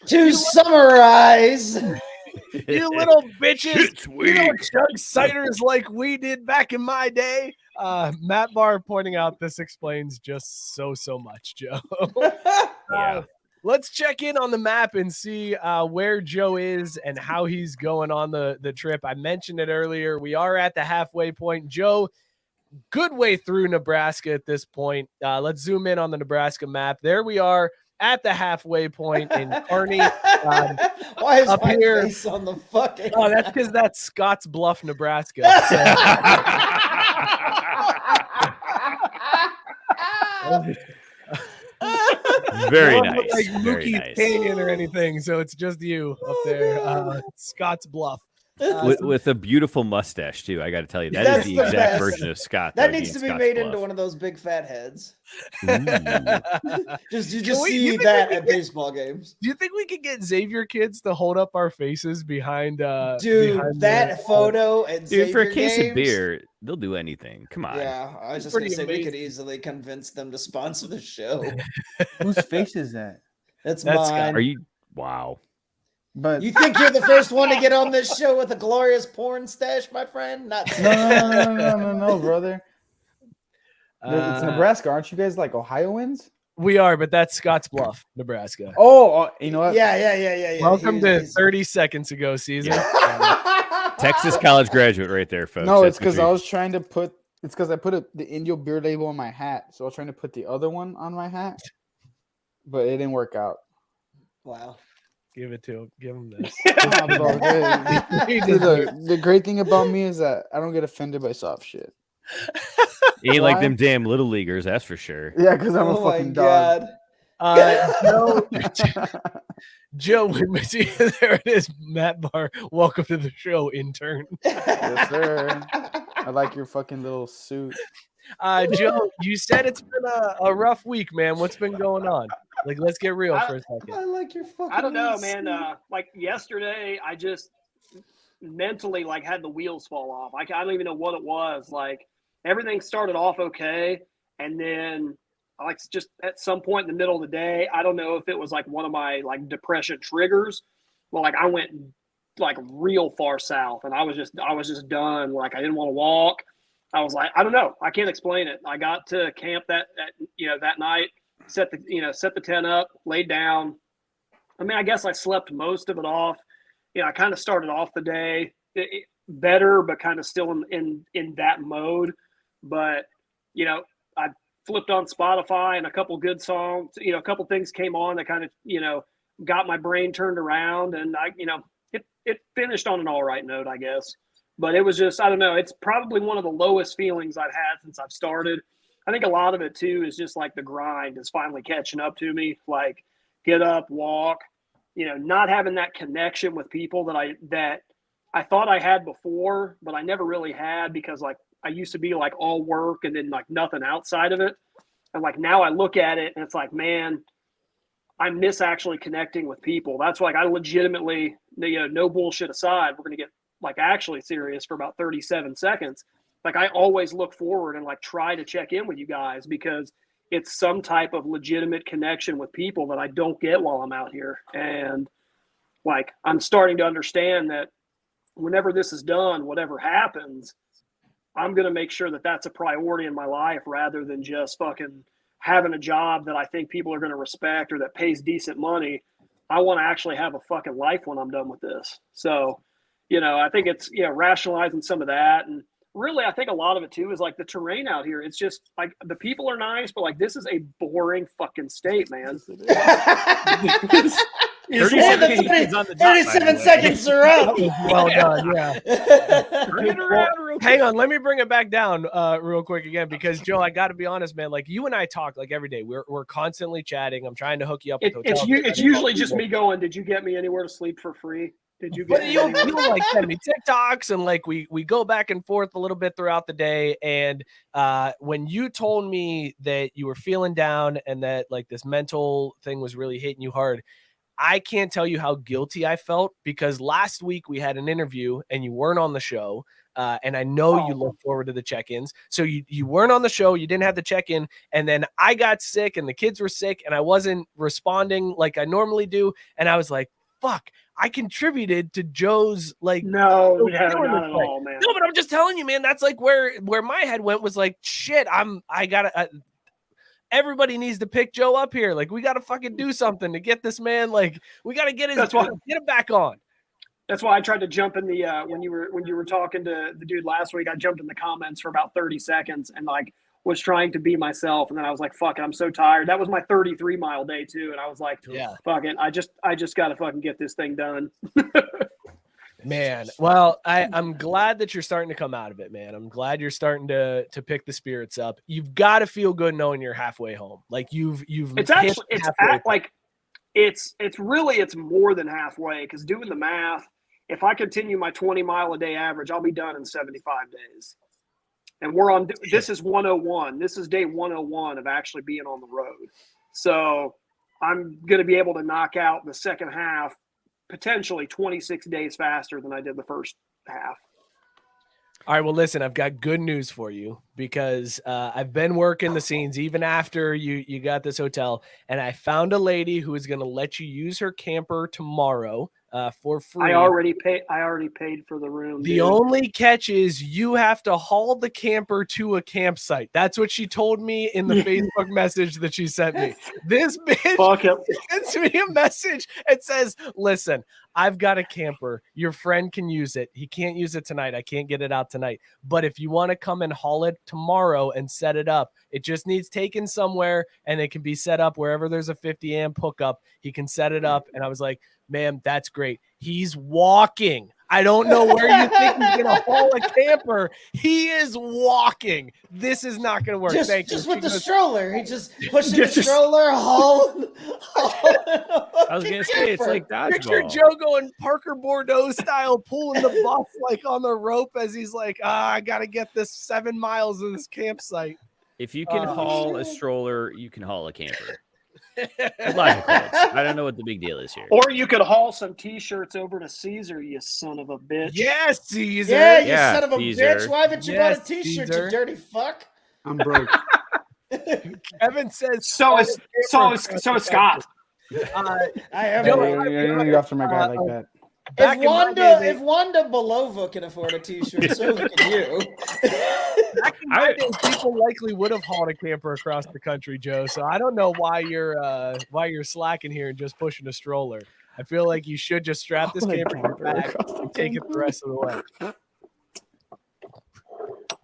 to summarize. You little bitches. Shit's You don't chug ciders like we did back in my day. Matt Barr pointing out this explains just so much, Joe. Yeah. Let's check in on the map and see where Joe is and how he's going on the trip. I mentioned it earlier. We are at the halfway point. Joe, good way through Nebraska at this point. Let's zoom in on the Nebraska map. There we are at the halfway point in Kearney. Why is up my here face on the fucking? Oh, that's because that's Scotts Bluff, Nebraska. Very nice. Like Very Mookie nice. Canyon or anything, so it's just you up there. Scotts Bluff. With a beautiful mustache too. I got to tell you, that That's is the the exact best. version of Scott. That though, needs to being be Scotts made into Bluff. one of those big fat heads. Ooh. You see think that we at could- baseball games. Do you think we could get Xavier kids to hold up our faces behind? Dude, behind that photo at Dude, for a Xavier case games, of beer, they'll do anything. Come on. Yeah, I was just Pretty gonna say we amazing. could easily convince them to sponsor the show. Whose face is that? That's That's mine. Are you? Wow. But You think you're the first one to get on this show with a glorious porn stash, my friend? Not no, brother. It's Uh, Nebraska. Aren't you guys like Ohioans? We are, but that's Scotts Bluff, Nebraska. Oh, you know what? Yeah. Welcome to He's- 30 seconds ago, Caesar. Texas college graduate right there, folks. No, That's it's because what I you- was trying to put. It's because I put the Indio beer label on my hat, so I was trying to put the other one on my hat, but it didn't work out. Wow. Give it to him. Give him this. Nah, bro, dude, the great thing about me is that I don't get offended by soft shit. You ain't like Why? them damn little leaguers, that's for sure. Yeah, because I'm Oh a my fucking dog. God. Joe, there it is. Matt Barr, welcome to the show, intern. Yes, sir. I like your fucking little suit. Joe, you said it's been a rough week, man. What's been going on? Like, let's get real for a second. I like your fucking. I don't know, little man. suit. Like yesterday, I just mentally like had the wheels fall off. I don't even know what it was. Like everything started off okay, and then like just at some point in the middle of the day, I don't know if it was like one of my like depression triggers. Well, like I went like real far south, and I was just done. Like I didn't want to walk. I was like, I don't know. I can't explain it. I got to camp that night, set the tent up, laid down. I mean, I guess I slept most of it off. I kind of started off the day better, but kind of still in that mode. But, I flipped on Spotify and a couple good songs, a couple things came on that kind of, got my brain turned around, and it finished on an all right note, I guess. But it was just, I don't know, it's probably one of the lowest feelings I've had since I've started. I think a lot of it too is just like the grind is finally catching up to me. Like get up, walk, not having that connection with people that I thought I had before, but I never really had, because like I used to be like all work and then like nothing outside of it. And like now I look at it and it's like, man, I miss actually connecting with people. That's like I legitimately, no bullshit aside, we're going to get like actually serious for about 37 seconds. Like I always look forward and like try to check in with you guys, because it's some type of legitimate connection with people that I don't get while I'm out here. And like I'm starting to understand that whenever this is done, whatever happens, I'm going to make sure that that's a priority in my life, rather than just fucking having a job that I think people are going to respect or that pays decent money. I want to actually have a fucking life when I'm done with this. So, I think it's, rationalizing some of that. And really, I think a lot of it too is like the terrain out here. It's just like the people are nice, but like this is a boring fucking state, man. 37 seconds are up. Well done, yeah. Hang on, let me bring it back down real quick again, because Joe, I got to be honest, man. Like you and I talk like every day. We're constantly chatting. I'm trying to hook you up with hotels. It's usually just me going, did you get me anywhere to sleep for free? Did you get you'll like send me TikToks, and like we go back and forth a little bit throughout the day. And when you told me that you were feeling down and that like this mental thing was really hitting you hard, I can't tell you how guilty I felt, because last week we had an interview and you weren't on the show. And I know you look forward to the check-ins. So you weren't on the show. You didn't have the check-in. And then I got sick and the kids were sick and I wasn't responding like I normally do. And I was like, fuck, I contributed to Joe's like. No, not at all, man. No, but I'm just telling you, man, that's like where my head went, was like, shit, everybody needs to pick Joe up here. Like, we got to fucking do something to get this man. Like, we got to get him back on. That's why I tried to jump in the when you were talking to the dude last week. I jumped in the comments for about 30 seconds and like was trying to be myself, and then I was like, "Fuck it, I'm so tired." That was my 33-mile day too, and I was like, "Fuck it, I just got to fucking get this thing done." Man, well, I'm glad that you're starting to come out of it, man. I'm glad you're starting to pick the spirits up. You've got to feel good knowing you're halfway home. Like you've. It's more than halfway, because doing the math, if I continue my 20-mile a day average, I'll be done in 75 days. And this is 101. This is day 101 of actually being on the road. So I'm going to be able to knock out the second half potentially 26 days faster than I did the first half. All right, well, listen, I've got good news for you, because I've been working the scenes even after you got this hotel, and I found a lady who is going to let you use her camper tomorrow for free. I already paid for the room. The only catch is you have to haul the camper to a campsite. That's what she told me in the Facebook message that she sent me. This bitch sends me a message and says, listen, I've got a camper. Your friend can use it. He can't use it tonight. I can't get it out tonight. But if you want to come and haul it tomorrow and set it up, it just needs taken somewhere, and it can be set up wherever there's a 50 amp hookup. He can set it up. And I was like, ma'am, that's great. He's walking. I don't know where you think he's going to haul a camper. He is walking. This is not going to work. Just with the stroller. He just pushing the stroller, hauling. I was going to say, it's like dodgeball. Picture Joe going Parker Bordeaux style, pulling the bus like on the rope as he's like, I got to get this 7 miles of this campsite. If you can haul a stroller, you can haul a camper. I don't know what the big deal is here. Or you could haul some T-shirts over to Caesar, you son of a bitch. Yes, Caesar. Yeah, you son of a Caesar. bitch. Why haven't you bought a T-shirt, you dirty fuck? I'm broke. Kevin says so is Scott. I am. You don't go after my guy like that. If Wanda Belova can afford a T-shirt, so can you. Back in my day, people likely would have hauled a camper across the country, Joe. So I don't know why you're slacking here and just pushing a stroller. I feel like you should just strap this camper to your back and take it the rest of the way.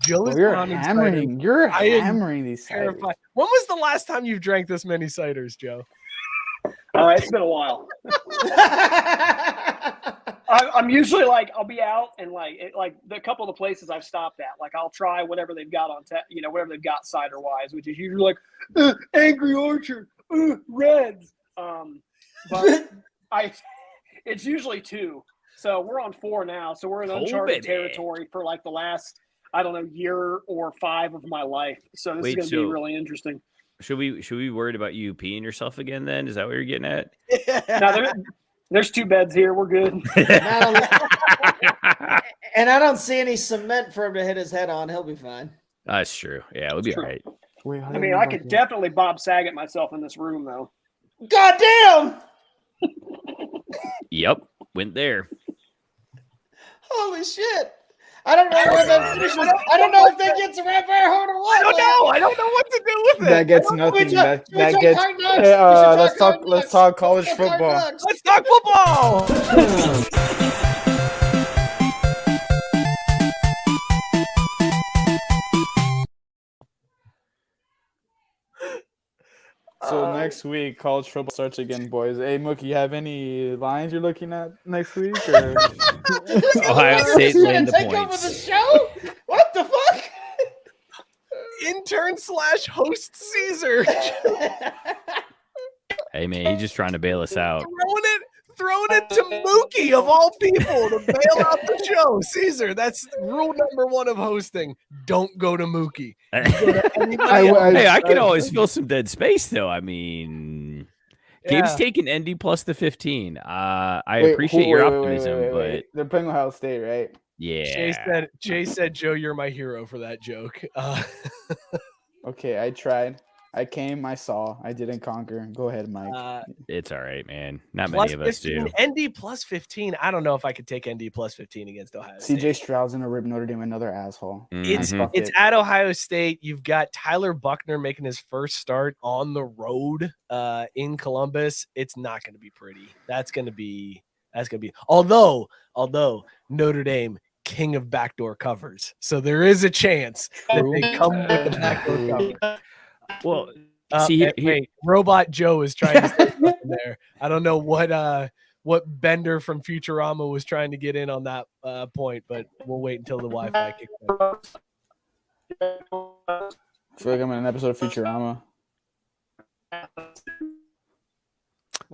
Joe is hammering. You're hammering these ciders. When was the last time you've drank this many ciders, Joe? It's been a while. I'm usually like, I'll be out and like the couple of the places I've stopped at, like I'll try whatever they've got on whatever they've got cider wise, which is usually like Angry Orchard, Reds. But it's usually 2. So we're on 4 now. So we're in uncharted territory for like the last, I don't know, year or 5 of my life. So this is going to be really interesting. Should we be worried about you peeing yourself again then? Is that what you're getting at? No, there's 2 beds here. We're good. And I don't see any cement for him to hit his head on. He'll be fine. That's true. Yeah, it'll be all right. I mean, I could definitely Bob Saget myself in this room, though. God damn! Yep, went there. Holy shit! I don't know where that finishes. I don't know if that gets a red bear horn or what. I don't know what to do with it. That gets nothing. That gets. Let's talk college football. Let's talk football. So next week, college football starts again, boys. Hey, Mookie, you have any lines you're looking at next week? Or? Ohio State win the take points. over the show? What the fuck? Intern/host Cesar. Hey man, he's just trying to bail us out. Throwing it to Mookie of all people to bail out the show. Caesar, that's rule number 1 of hosting. Don't go to Mookie. I can always fill some dead space though. I mean, Gabe's taking ND plus the 15. I appreciate your optimism, but they're playing Ohio State, right? Yeah. Jay said, Joe, you're my hero for that joke. Okay, I tried. I came, I saw, I didn't conquer. Go ahead, Mike. It's all right, man. Not many of us do. ND plus 15. I don't know if I could take ND plus 15 against Ohio State. CJ Stroud's gonna rip Notre Dame, another asshole. It's at Ohio State. You've got Tyler Buckner making his first start on the road in Columbus. It's not going to be pretty. That's going to be. Although Notre Dame, king of backdoor covers, so there is a chance that they come with the backdoor cover. Well, wait, Robot Joe is trying to say something there. I don't know what Bender from Futurama was trying to get in on that point, but we'll wait until the Wi-Fi kicks in. I feel like I'm in an episode of Futurama.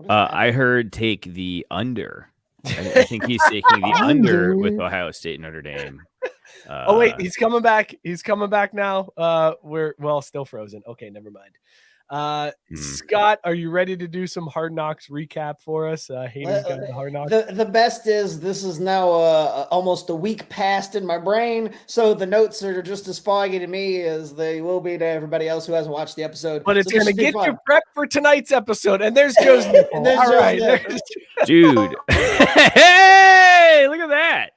I heard take the under. I think he's taking the under with Ohio State and Notre Dame. Wait, he's coming back. He's coming back now. We're still frozen. Okay, never mind. Scott, are you ready to do some Hard Knocks recap for us? Hayden's got the Hard Knocks. The best is this is now almost a week past in my brain, so the notes are just as foggy to me as they will be to everybody else who hasn't watched the episode. But it's going to get you prepped for tonight's episode. And there's Joe's nipple. All right, dude. Hey, look at that.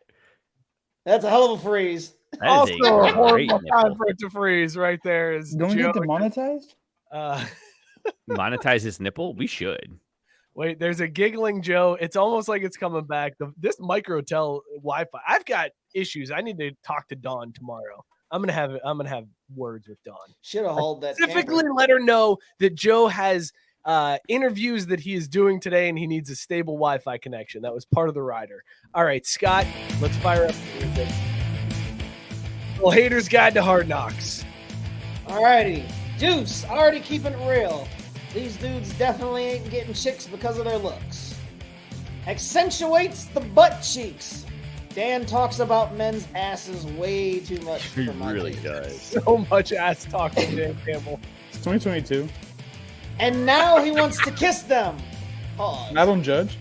That's a hell of a freeze. Also, a horrible time for it to freeze right there. Don't get demonetized? Monetize his nipple? We should. Wait, there's a giggling Joe. It's almost like it's coming back. This Microtel Wi-Fi. I've got issues. I need to talk to Dawn tomorrow. I'm gonna have words with Dawn. Should have hauled that. Specifically, let her know that Joe has interviews that he is doing today, and he needs a stable Wi-Fi connection. That was part of the rider. All right, Scott, let's fire up the music. Well, Hater's Guide to Hard Knocks. All righty. Deuce, already keeping it real. These dudes definitely ain't getting chicks because of their looks. Accentuates the butt cheeks. Dan talks about men's asses way too much. He really does. So much ass talk from Dan Campbell. It's 2022. And now he wants to kiss them. Pause. I don't judge.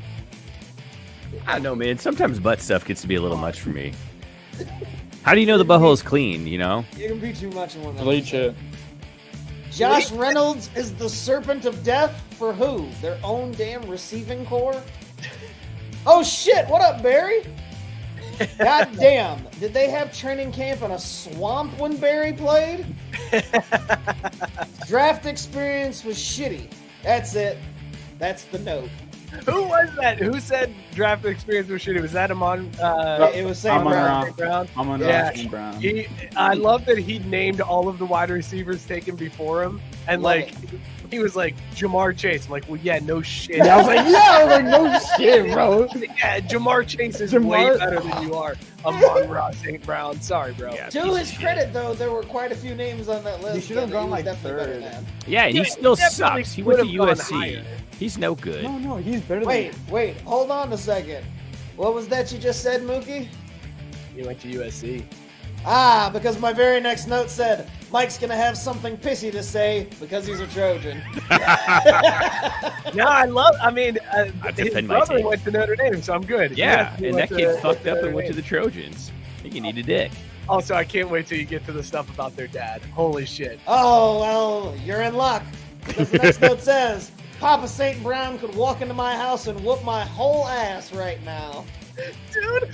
I don't know, man. Sometimes butt stuff gets to be a little much for me. How do you know the butthole's clean, you know? You can be too much in one. Bleach it. Josh Reynolds is the serpent of death for who? Their own damn receiving corps? Oh shit, what up, Barry? God damn, did they have training camp in a swamp when Barry played? Draft experience was shitty. That's it. That's the note. Who was that? Who said draft experience was shitty? Was that Amon? It was St. Brown. I love that he named all of the wide receivers taken before him, and He was like, Jamar Chase. I'm like, well, yeah, no shit. Yeah, I was like, no shit, bro. Yeah, Jamar Chase is way better than you are. Amon-Ra St. Brown. Sorry, bro. Yeah, to his credit, though, there were quite a few names on that list. He should have gone like third. Yeah, he still sucks. He went to USC. He's no good. No, he's better than Wait, hold on a second. What was that you just said, Mookie? He went to USC. Because my very next note said, Mike's going to have something pissy to say because he's a Trojan. No, his brother went to Notre Dame, so I'm good. Yeah, and that kid fucked up and went to the Trojans. I think you need a dick. Also, I can't wait till you get to the stuff about their dad. Holy shit. Oh, well, you're in luck. Because the next note says, Papa St. Brown could walk into my house and whoop my whole ass right now. Dude,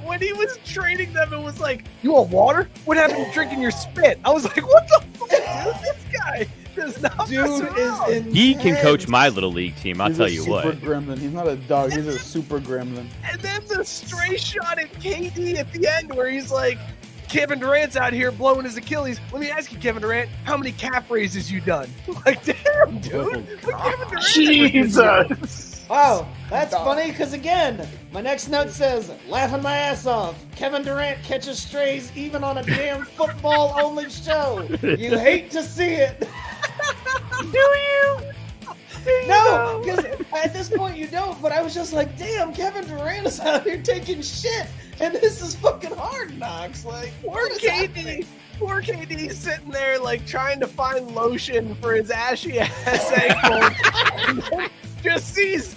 when he was training them, it was like, you want water? What happened to drinking your spit? I was like, what the fuck, dude? This guy does not is He can coach my little league team, I'll tell you what. He's a super gremlin. He's not a dog, he's a super gremlin. And then the stray shot at KD at the end where he's like, Kevin Durant's out here blowing his Achilles. Let me ask you, Kevin Durant, how many calf raises you done? Like, damn, dude. Jesus. Wow, that's funny because, again, my next note says, laughing my ass off. Kevin Durant catches strays even on a damn football-only show. You hate to see it. Do you? No, because at this point you don't, but I was just like, damn, Kevin Durant is out here taking shit, and this is fucking Hard Knocks. Like, poor KD sitting there, like, trying to find lotion for his ashy ass ankle. And then just sees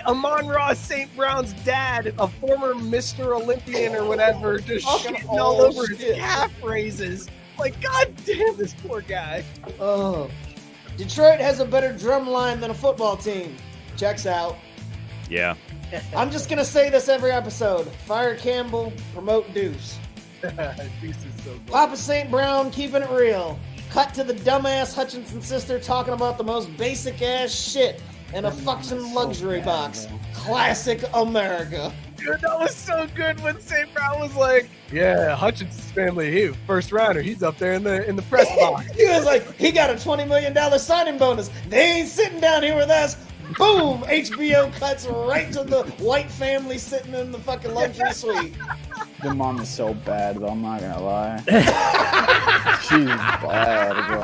Amon-Ra St. Brown's dad, a former Mr. Olympian or whatever, just shitting all over his calf raises. Like, god damn, this poor guy. Oh. Detroit has a better drum line than a football team. Checks out. Yeah. I'm just going to say this every episode. Fire Campbell, promote Deuce. Deuce is so good. Papa St. Brown, keeping it real. Cut to the dumbass Hutchinson sister talking about the most basic ass shit in a fucking luxury box. Classic America. Dude, that was so good when St. Brown was like, yeah, Hutchinson's family, first rounder, he's up there in the press box. He was like, he got a $20 million signing bonus. They ain't sitting down here with us. Boom! HBO cuts right to the white family sitting in the fucking luxury suite. The mom is so bad, though, I'm not gonna lie. She's bad, bro.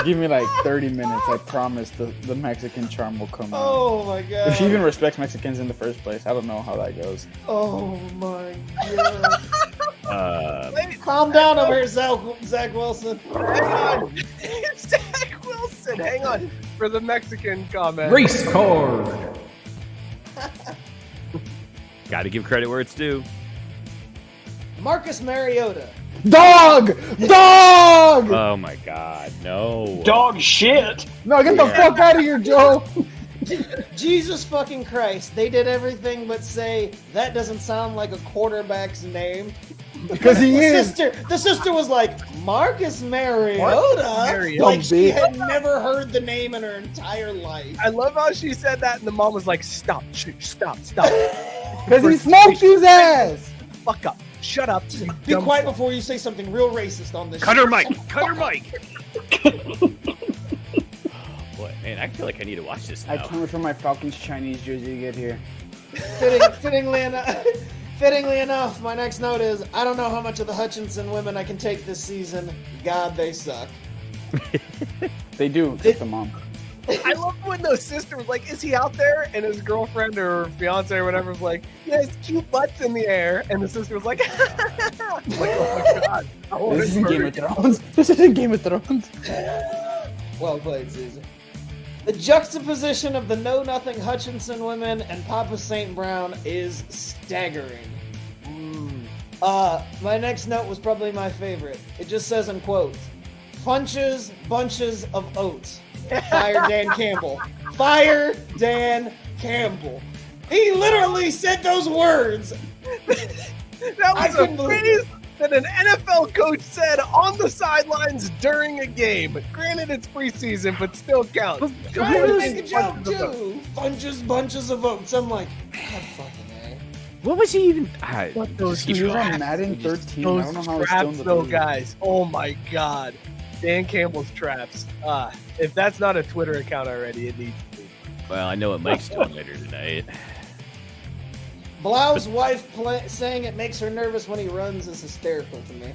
Give me like 30 minutes, I promise the Mexican charm will come out. Oh my god. If she even respects Mexicans in the first place, I don't know how that goes. Oh my god. Wait, calm down over here, Zach Wilson. Hang on. Zach Wilson, hang on. For the Mexican comment. Race card. Gotta give credit where it's due. Marcus Mariota. Dog! Oh my god, no. Dog shit. No, get the fuck out of here, Joe. Jesus fucking Christ. They did everything but say, that doesn't sound like a quarterback's name. Because he is. The sister was like, Marcus Mariota? Like she had never heard the name in her entire life. I love how she said that, and the mom was like, stop. Because he smoked his ass. Fuck up. Shut up. Be quiet before you say something real racist on this Cut her mic. Boy, man, I feel like I need to watch this now. I can't wait for my Falcons Chinese jersey to get here. Fittingly enough, my next note is, I don't know how much of the Hutchinson women I can take this season. God, they suck. They do, except the mom. I love when the sister was like, is he out there? And his girlfriend or fiance or whatever was like, yeah, his cute butt's in the air. And the sister was like, oh my god. This isn't Game of Thrones. This isn't Game of Thrones. Well played, Caesar. The juxtaposition of the know-nothing Hutchinson women and Papa St. Brown is staggering. My next note was probably my favorite. It just says in quotes, bunches of oats. Fire Dan Campbell. Fire Dan Campbell. He literally said those words. That was a phrase that an NFL coach said on the sidelines during a game. Granted, it's preseason, but still counts. Trying to make a joke, too. Bunches of oats. I'm like, God fucking A. What was he even? He was on Madden 13. I don't know how he's still in the though, league. guys. Oh my god. Dan Campbell's traps. If that's not a Twitter account already, it needs to be. Well, I know what Mike's doing later tonight. Blau's wife saying it makes her nervous when he runs is hysterical to me.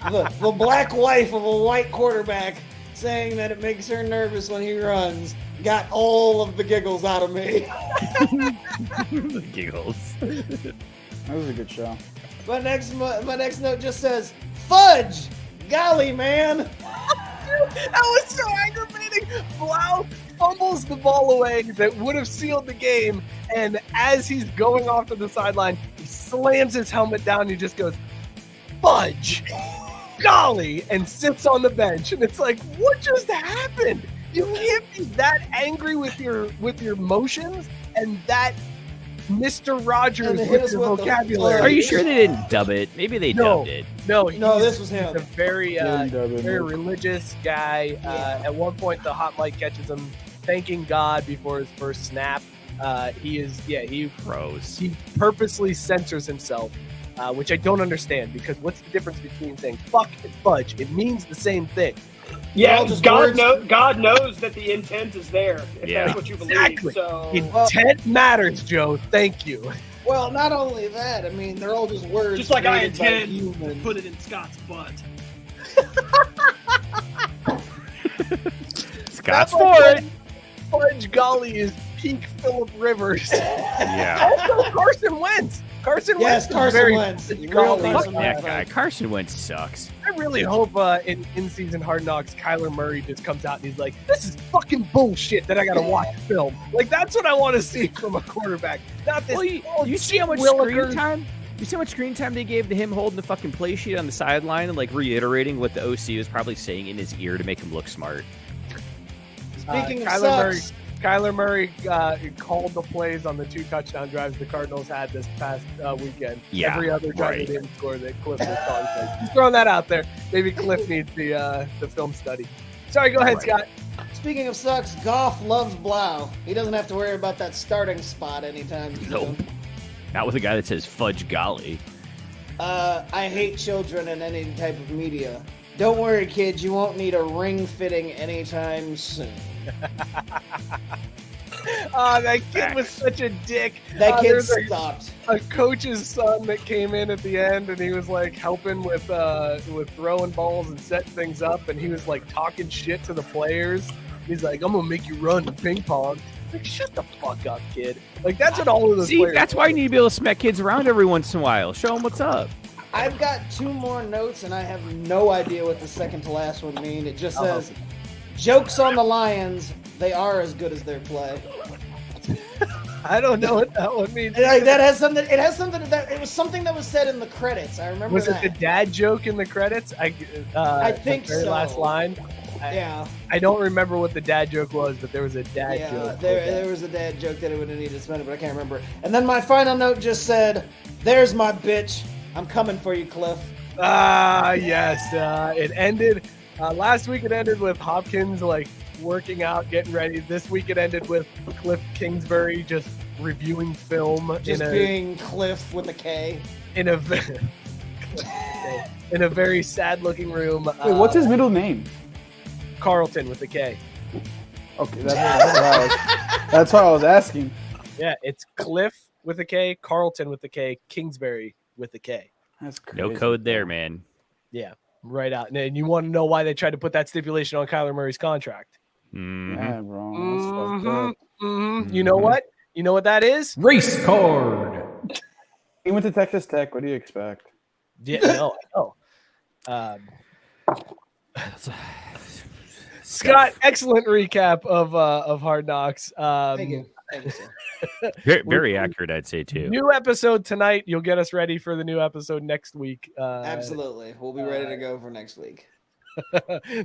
the black wife of a white quarterback saying that it makes her nervous when he runs got all of the giggles out of me. The giggles. That was a good show. My next note just says, fudge! Golly, man! That was so aggravating. Blau fumbles the ball away that would have sealed the game, and as he's going off to the sideline, he slams his helmet down and he just goes, fudge! Golly! And sits on the bench. And it's like, what just happened? You can't be that angry with your motions and that Mr. Rogers with your vocabulary. Are you sure they didn't dub it? Maybe they dubbed it. No, this was him. He's a very religious guy. At one point, the hot mic catches him thanking God before his first snap. He froze. He purposely censors himself, which I don't understand, because what's the difference between saying fuck and fudge? It means the same thing. Yeah, God knows that the intent is there. If that's what you believe. Exactly. So intent matters, Joe. Thank you. Well, not only that, I mean, they're all just words. Just like I intend to put it in Scott's butt. Scott's for it. Fudge golly is peak Phillip Rivers. Yeah. Also Carson Wentz. Carson Wentz. Fuck that guy. Carson Wentz sucks. I really hope in season Hard Knocks, Kyler Murray just comes out and he's like, "This is fucking bullshit that I got to watch film." Like, that's what I want to see from a quarterback. Not this. Well, you see how much screen time? You see how much screen time they gave to him holding the fucking play sheet on the sideline and like reiterating what the OC was probably saying in his ear to make him look smart. Speaking of Kyler Murray called the plays on the 2 touchdown drives the Cardinals had this past weekend. Yeah, every other drive they didn't score that Cliff was calling plays. Just throwing that out there. Maybe Cliff needs the film study. Sorry, go ahead, Scott. Speaking of sucks, Goff loves Blau. He doesn't have to worry about that starting spot anytime soon. Nope. Not with a guy that says fudge golly. I hate children in any type of media. Don't worry, kids. You won't need a ring fitting anytime soon. That kid was such a dick. That kid stopped. A coach's son that came in at the end, and he was like helping with throwing balls and setting things up, and he was like talking shit to the players. He's like, "I'm gonna make you run in ping pong." Like, shut the fuck up, kid. Like, that's what all of those players. That's why you need to be able to smack kids around every once in a while. Show them what's up. I've got 2 more notes, and I have no idea what the second to last one mean. It just says, "Jokes on the Lions. They are as good as their play." I don't know what that one means. That has something. It has something that it was something that was said in the credits. I remember. Was it the dad joke in the credits? I think the very so. Last line. I don't remember what the dad joke was, but there was a dad joke. There was a dad joke that it would have needed to spend it, but I can't remember. And then my final note just said, "There's my bitch. I'm coming for you, Cliff." Yes. It ended last week. It ended with Hopkins like working out, getting ready. This week it ended with Cliff Kingsbury just reviewing film, being Cliff with a K in a very sad-looking room. Wait, what's his middle name? Carlton with a K. Okay, that's what I was asking. Yeah, it's Cliff with a K, Carlton with a K, Kingsbury with a K. That's crazy. No code there, man. Yeah, right out. And you want to know why they tried to put that stipulation on Kyler Murray's contract? Yeah, bro. That's fucked up. You know what? You know what that is? Race card. He went to Texas Tech. What do you expect? Yeah, no, I know. Scott, excellent recap of Hard Knocks. Thank you, sir. Very accurate, I'd say, too. New episode tonight. You'll get us ready for the new episode next week. Absolutely. We'll be ready to go for next week.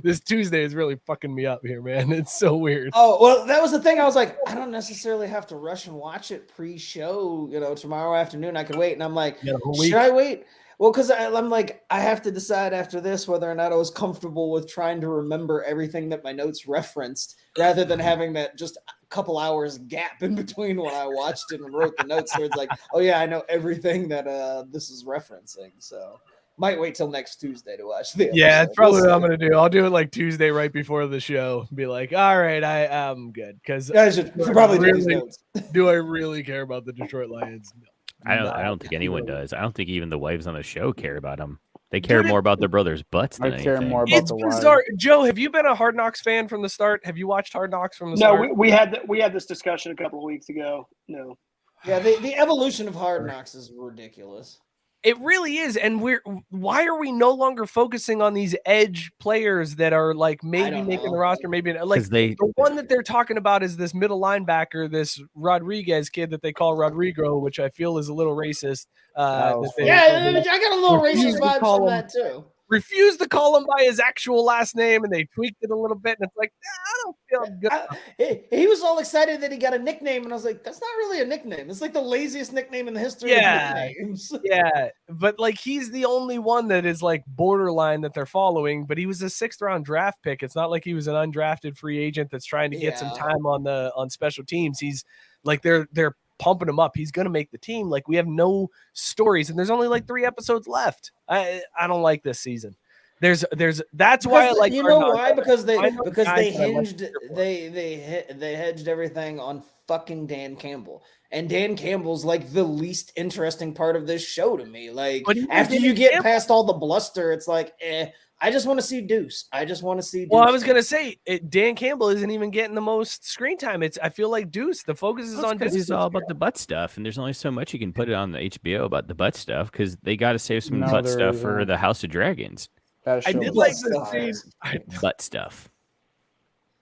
This Tuesday is really fucking me up here, man. It's so weird. Oh, well, that was the thing. I was like, I don't necessarily have to rush and watch it pre-show, tomorrow afternoon. I could wait. And I'm like, should I wait? Well, because I'm like, I have to decide after this whether or not I was comfortable with trying to remember everything that my notes referenced rather than having that just a couple hours gap in between when I watched it and wrote the notes. So it's like, oh, yeah, I know everything that this is referencing. So Might wait till next Tuesday to watch the episode. Yeah, that's probably what I'm gonna do. I'll do it like Tuesday right before the show. Be like, all right, I'm good because I should probably do these really, notes. do I really care about the Detroit Lions? No. I don't think anyone does. I don't think even the wives on the show care about them. They care more about their brothers' butts than anything. I care more about It's bizarre. Joe, have you been a Hard Knocks fan from the start? Have you watched Hard Knocks from the start? No, we had this discussion a couple of weeks ago. No. Yeah, the evolution of Hard Knocks is ridiculous. It really is, and why are we no longer focusing on these edge players that are like maybe making the roster, maybe like the one that they're talking about is this middle linebacker, this Rodriguez kid that they call Rodrigo, which I feel is a little racist. I got a little racist vibes from that too. Refused to call him by his actual last name, and they tweaked it a little bit, and it's like, I don't feel good. He was all excited that he got a nickname, and I was like, that's not really a nickname. It's like the laziest nickname in the history of nicknames. Yeah, but like he's the only one that is like borderline that they're following, but he was a 6th round draft pick. It's not like he was an undrafted free agent that's trying to get some time on special teams. He's like they're pumping him up. He's going to make the team. Like we have no stories, and there's only like 3 episodes left. I don't like this season. That's why I like. You know why? Because they hinged they hedged everything on fucking Dan Campbell, and Dan Campbell's like the least interesting part of this show to me. Like after you get past all the bluster, it's like I just want to see Deuce. I just want to see Deuce. Well, I was going to say, Dan Campbell isn't even getting the most screen time. I feel like Deuce. The focus is on Deuce. It's all about the butt stuff, and there's only so much you can put it on the HBO about the butt stuff because they got to save some butt stuff for the House of Dragons. I did like the scene. Butt stuff.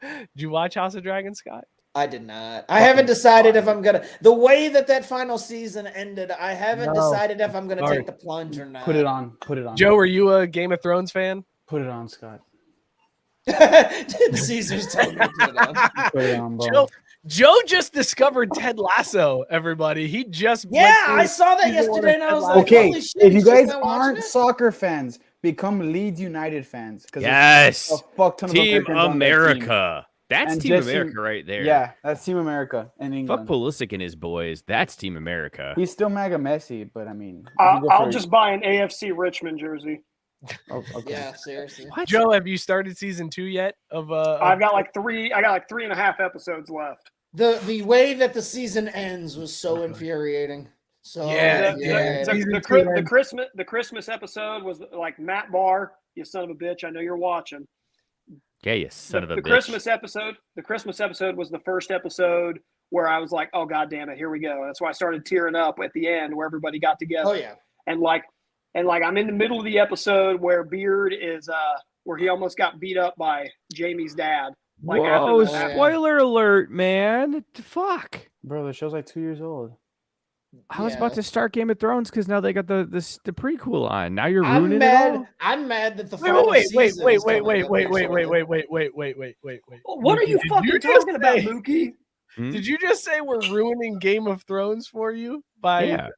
Did you watch House of Dragons, Scott? I did not. I haven't decided if I'm going to. The way that final season ended, I haven't decided if I'm going to take the plunge or not. Put it on. Joe, are you a Game of Thrones fan? Put it on, Scott. Caesar's telling me to put it on. Put it on, bro. Joe just discovered Ted Lasso, everybody. He just I saw that yesterday, and I was like, okay, holy shit, if you guys aren't soccer fans, become Leeds United fans. Yes. A fuck ton Team of America. That's Team America right there. Yeah, that's Team America in England. Fuck Pulisic and his boys. That's Team America. He's still mega Messi, but I mean, I'll just buy an AFC Richmond jersey. Oh, okay. Yeah, seriously. What? Joe, have you started season 2 yet? I've got like 3.5 episodes left. The way that the season ends was so infuriating. So the Christmas episode was like Matt Barr, you son of a bitch. I know you're watching. Yeah, you son of a bitch. The Christmas episode was the first episode where I was like, oh god damn it, here we go. That's why I started tearing up at the end where everybody got together. Oh yeah. And like I'm in the middle of the episode where Beard is where he almost got beat up by Jamie's dad. Like, whoa, spoiler alert, man. Fuck. Bro, the show's like 2 years old. I was about to start Game of Thrones because now they got the prequel on. Now you're ruining it all. I'm mad that the wait. What are you fucking talking about, Mookie? Did you just say we're ruining Game of Thrones for you by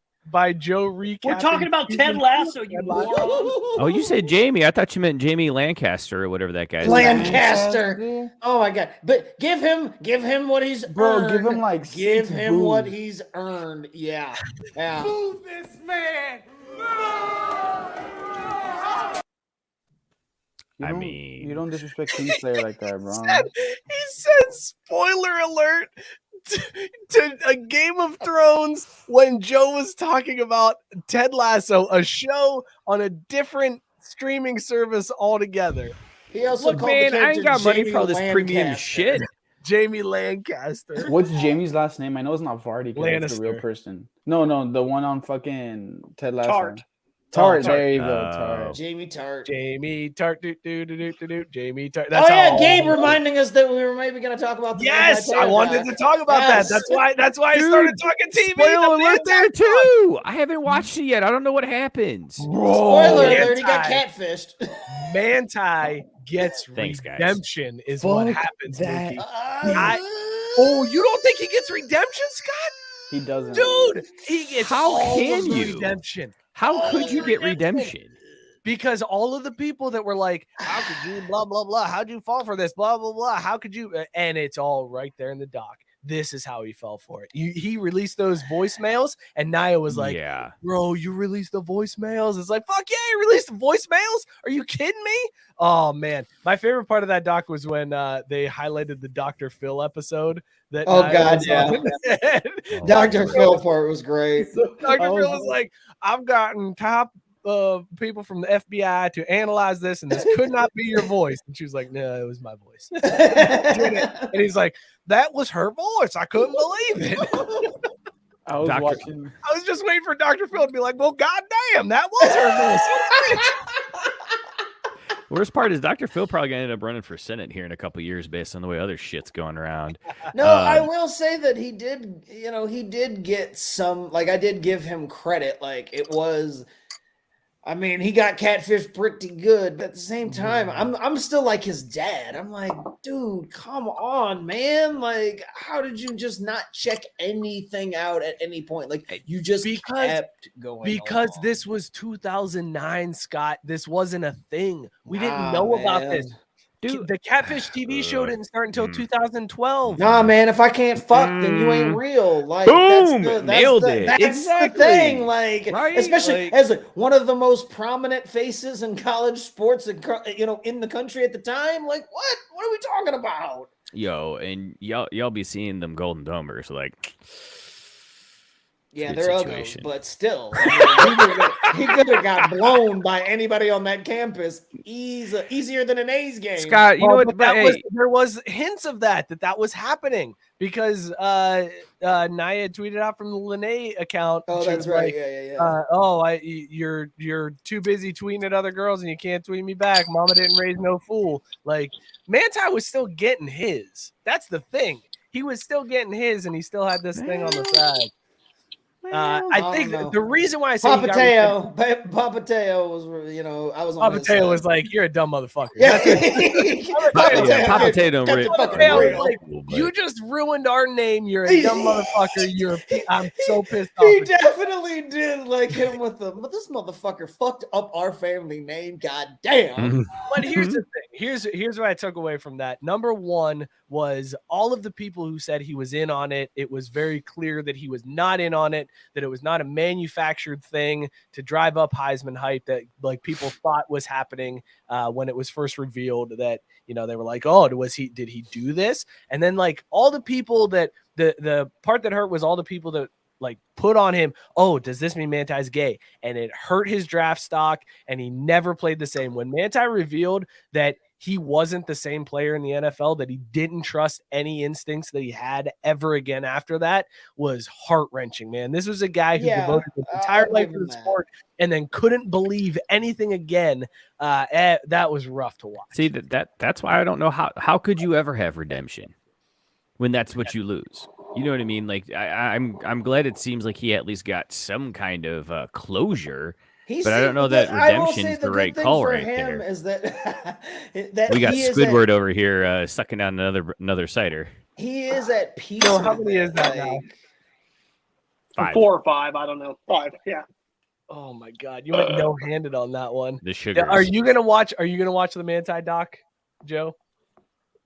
Joe recapping? We're talking about Ted Lasso, you moron. Oh, you said Jamie. I thought you meant Jamie Lancaster or whatever that guy's Lancaster. Oh my god! But give him what he's earned. Give him what he's earned. Yeah. Move this man. You don't disrespect Kingslayer like that, bro. He said spoiler alert to a Game of Thrones when Joe was talking about Ted Lasso, a show on a different streaming service altogether. He also called I the ain't got money Jamie for all this premium Lancaster. shit. Jamie Lancaster. What's Jamie's last name? I know it's not Vardy because it's the real person. No, the one on fucking Ted Lasso. Tart. There you go. Tart. Jamie Tart. Jamie Tart. Jamie Tart. Gabe reminding us that we were maybe going to talk about the Yes, I wanted to talk about that. That's why I started talking TV. Spoiler alert there too. I haven't watched it yet. I don't know what happens. Spoiler alert, he got catfished. Manti gets redemption is what happens. You don't think he gets redemption, Scott? He doesn't. Dude, he gets redemption. How could you get redemption? Because all of the people that were like, how could you, blah, blah, blah, how'd you fall for this, blah, blah, blah, how could you, and it's all right there in the doc. this is how he fell for it. He released those voicemails, and Nia was like, bro, you released the voicemails. It's like, fuck yeah, you released the voicemails? Are you kidding me? Oh, man. My favorite part of that doc was when they highlighted the Dr. Phil episode. God, yeah. Dr. Phil part was great. So Dr. Phil was like, I've gotten top people from the FBI to analyze this, and this could not be your voice. And she was like, no, it was my voice. And he's like, that was her voice. I couldn't believe it. I was just waiting for Dr. Phil to be like, well, goddamn, that was her voice. Worst part is Dr. Phil probably gonna end up running for Senate here in a couple years based on the way other shit's going around. No, I will say that he did get some, like, I did give him credit. Like, it was, I mean, he got catfish pretty good, but at the same time, I'm still like his dad. I'm like, dude, come on, man. Like, how did you just not check anything out at any point? Like, you just kept going. Because this was 2009, Scott. This wasn't a thing. We didn't know about this. Dude, the Catfish TV show didn't start until 2012. Nah, man, if I can't fuck, then you ain't real. Like, boom, nailed it. That's exactly. the thing. Like, right? especially as one of the most prominent faces in college sports, in the country at the time. Like, what? What are we talking about? Yo, and y'all be seeing them Golden Domers, like. Yeah, they're ugly, but still, I mean, he could have got blown by anybody on that campus easier than an A's game. Scott, you know what? There was hints of that was happening because Nia tweeted out from the Lene account. Oh, that's right. Like, you're too busy tweeting at other girls and you can't tweet me back. Mama didn't raise no fool. Like, Manti was still getting his. That's the thing. He was still getting his, and he still had this thing on the side. I think the reason why I say Papa Te'o was, I was on Papa Te'o was like, you're a dumb motherfucker. Yeah. Papa Te'o like, you just ruined our name. You're a dumb motherfucker. I'm so pissed off. He definitely did like him with this motherfucker fucked up our family name. God damn. But here's the thing. Here's what I took away from that. Number one was all of the people who said he was in on it. It was very clear that he was not in on it, that it was not a manufactured thing to drive up Heisman hype that like people thought was happening when it was first revealed that, they were like, oh, did he do this? And then like all the people that the part that hurt was all the people that like put on him, oh, does this mean Manti's gay? And it hurt his draft stock and he never played the same. When Manti revealed that he wasn't the same player in the NFL, that he didn't trust any instincts that he had ever again after that, was heart-wrenching, man. This was a guy who devoted his entire life to the sport and then couldn't believe anything again. That was rough to watch. See, that's why I don't know how could you ever have redemption when that's what you lose? You know what I mean? Like, I'm glad it seems like he at least got some kind of closure. But I don't know that redemption's the right call right there. Is that we got Squidward over here sucking down another cider. He is at peace. So how many is that now? 5. 4 or 5. I don't know. 5. Yeah. Oh my God, you went no-handed on that one. The sugar. Are you gonna watch the Manti doc, Joe?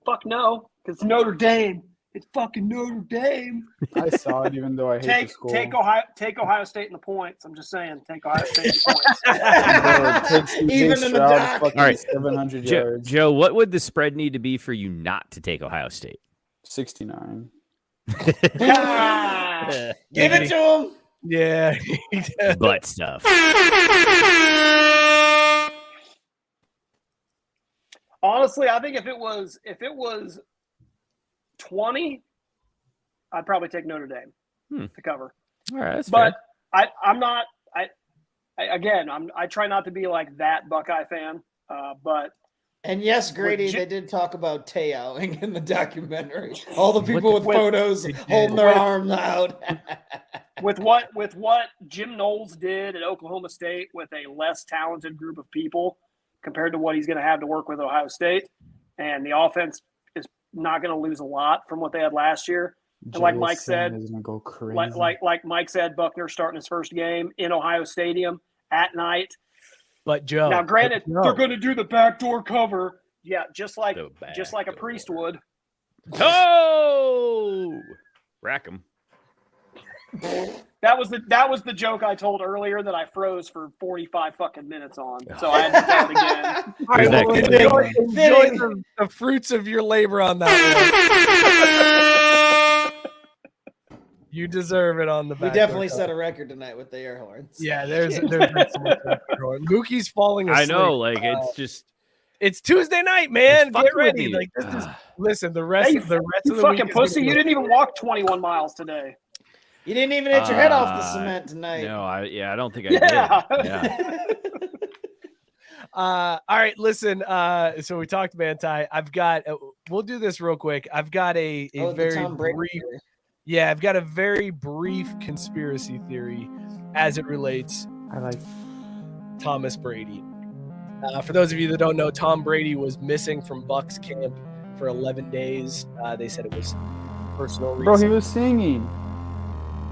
Fuck no, because it's Notre Dame. It's fucking Notre Dame. I saw it, even though I hate the school. Take Ohio State in the points. I'm just saying, take Ohio State in the points. Even in the doc. All right, 700 yards. Joe, what would the spread need to be for you not to take Ohio State? 69. Give it to him. Yeah. Butt stuff. Honestly, I think if it was 20, I'd probably take Notre Dame to cover. All right, that's but fair. I'm not. I try not to be like that Buckeye fan, but. And yes, Grady, they did talk about Te'oing in the documentary. All the people with photos holding their arms out. with what Jim Knowles did at Oklahoma State with a less talented group of people compared to what he's going to have to work with Ohio State, and the offense is not going to lose a lot from what they had last year. And like Mike said, go crazy. like Mike said, Buckner starting his first game in Ohio Stadium at night. But Joe, now granted, they're going to do the backdoor cover, just like a priest would. Oh, Rack 'em. That was the joke I told earlier that I froze for 45 fucking minutes on. So I had to tell it again. All right, well, enjoy the fruits of your labor on that one. You deserve it on the back. We definitely set a record tonight with the air horns. Yeah, there's so much Mookie's falling asleep. I know, like it's just it's Tuesday night, man. Get ready. Like this is listen, the rest of the fucking week pussy. You didn't even walk 21 miles today. You didn't even hit your head off the cement tonight. No, I don't think I did. Yeah. All right, listen. So we talked Manti. I've got. We'll do this real quick. I've got a very Tom Brady brief. theory. Yeah, I've got a very brief conspiracy theory as it relates. I like Thomas Brady. For those of you that don't know, Tom Brady was missing from Bucs camp for 11 days. They said it was personal reasons. Bro, he was singing.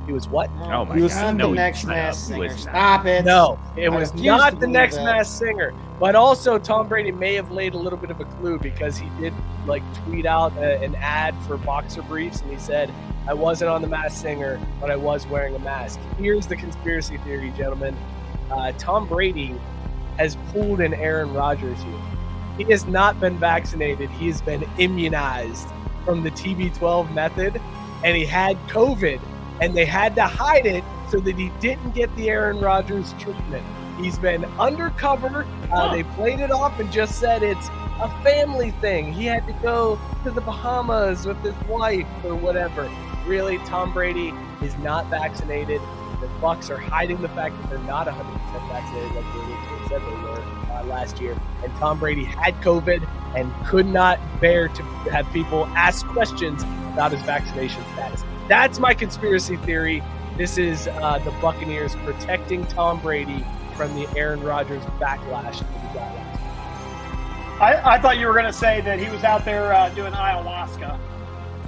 He was what? Oh my He was god! the No, next he's Masked not. Singer. Listen. Stop it. No, it I was refuse not to the believe next that. Masked Singer. But also, Tom Brady may have laid a little bit of a clue because he did like tweet out an ad for boxer briefs, and he said, "I wasn't on the Masked Singer, but I was wearing a mask." Here's the conspiracy theory, gentlemen. Tom Brady has pulled an Aaron Rodgers here. He has not been vaccinated. He has been immunized from the TB12 method, and he had COVID, and they had to hide it so that he didn't get the Aaron Rodgers treatment. He's been undercover. They played it off and just said it's a family thing. He had to go to the Bahamas with his wife or whatever. Really, Tom Brady is not vaccinated. The Bucs are hiding the fact that they're not 100% vaccinated like they originally said they were last year. And Tom Brady had COVID and could not bear to have people ask questions about his vaccination status. That's my conspiracy theory. This is the Buccaneers protecting Tom Brady from the Aaron Rodgers backlash that he got last year. I thought you were going to say that he was out there doing ayahuasca.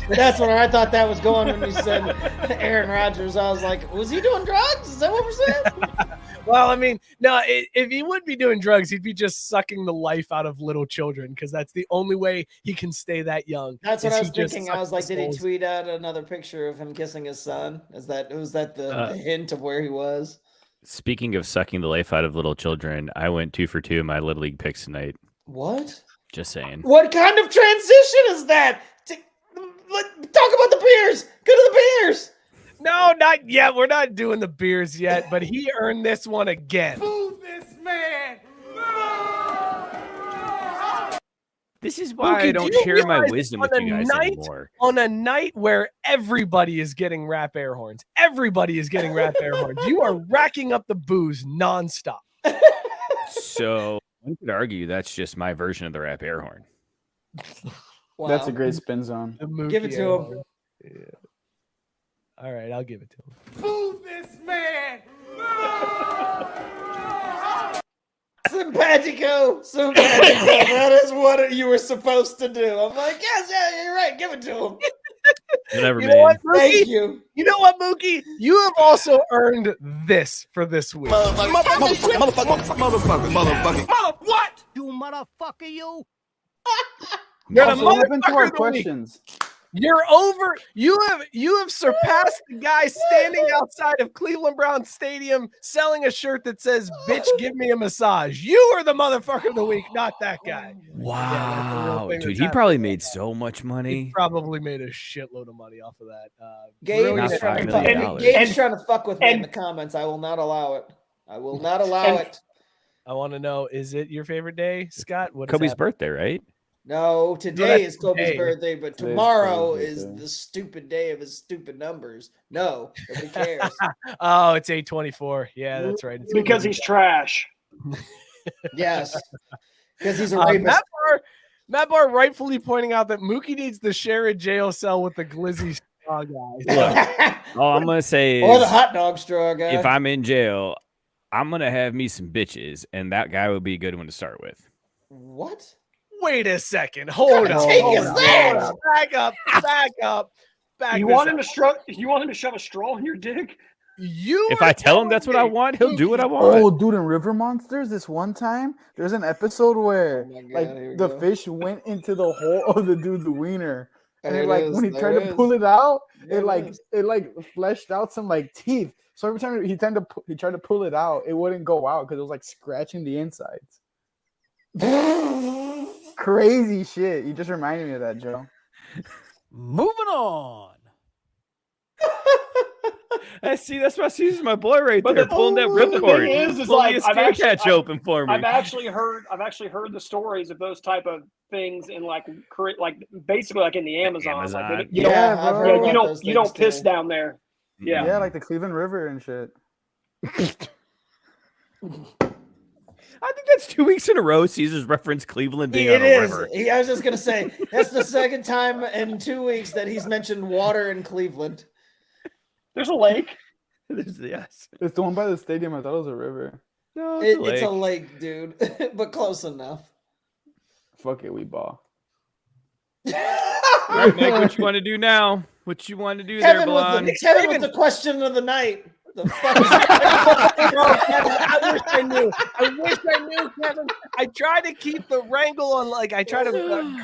That's what I thought that was going when you said Aaron Rodgers. I was like, was he doing drugs? Is that what we're saying? Well, I mean, no, if he would be doing drugs, he'd be just sucking the life out of little children because that's the only way he can stay that young. That's what I was thinking. I was like, did he tweet out another picture of him kissing his son? Was that the hint of where he was? Speaking of sucking the life out of little children, I went 2 for 2 in my Little League picks tonight. What? Just saying. What kind of transition is that? Talk about the beers. Go to the beers. No, not yet. We're not doing the beers yet, but he earned this one again. Move this man. This is why I don't share my wisdom with you guys anymore. On a night where everybody is getting rap air horns, everybody is getting rap air horns. You are racking up the booze nonstop. So one could argue that's just my version of the rap air horn. Wow. That's a great spin zone. Give it to him. Yeah. All right, I'll give it to him. Move this man. Simpatico. That is what you were supposed to do. I'm like, yes, yeah, you're right. Give it to him. Whatever, you man. Know what, Mookie? Thank you. You know what, Mookie? You have also earned this for this week. Motherfucker. What? You motherfucker, you. You're the Also, what happened to motherfucker our of the week. questions? You're over. You have surpassed the guy standing outside of Cleveland Browns Stadium selling a shirt that says "Bitch, give me a massage." You are the motherfucker of the week, not that guy. Wow, Yeah, dude, he probably made so much money. He probably made a shitload of money off of that. Gabe's trying to fuck with me in the comments. I will not allow it. I will not allow it. I want to know: is it your favorite day, Scott? What Kobe's birthday, right? No, today is Kobe's today. birthday, but tomorrow is the stupid day of his stupid numbers. No, nobody cares. Oh, it's 8/24. Yeah, that's right. It's Because he's trash. Yes, because he's a rapist. Matt Barr rightfully pointing out that Mookie needs to share a jail cell with the glizzy straw guy. Look, all I'm gonna say or is, the hot dog straw guy. if I'm in jail, I'm gonna have me some bitches, and that guy would be a good one to start with. What? Wait a second. Hold on. Back up. You want him to shove a straw in your dick? If I tell him that's what I want, he'll do what I want. Oh, dude, in River Monsters, this one time, there's an episode where God, the fish went into the hole of the dude's wiener, And when he tried to pull it out, it fleshed out some like teeth. So every time he tried to pull it out, it wouldn't go out because it was like scratching the insides. Crazy shit. You just reminded me of that, Joe. Moving on. See, that's why Caesar's my boy right there, pulling that ripcord. Is like I've catch open for me. I've actually heard the stories of those type of things in like basically like in the Amazon. Like, you don't piss down there. Yeah, like the Cleveland River and shit. I think that's 2 weeks in a row Caesar's referenced Cleveland being on a river. I was just gonna say that's the second time in 2 weeks that he's mentioned water in Cleveland. There's a lake. Yes. It's the one by the stadium. I thought it was a river. No, it's a lake, dude. But close enough. Fuck it, we ball. All right, Mike, what you want to do now? What you want to do there, Blonde? Kevin with the question of the night. The fuck is I wish I knew, Kevin. I try to keep the wrangle on, I try to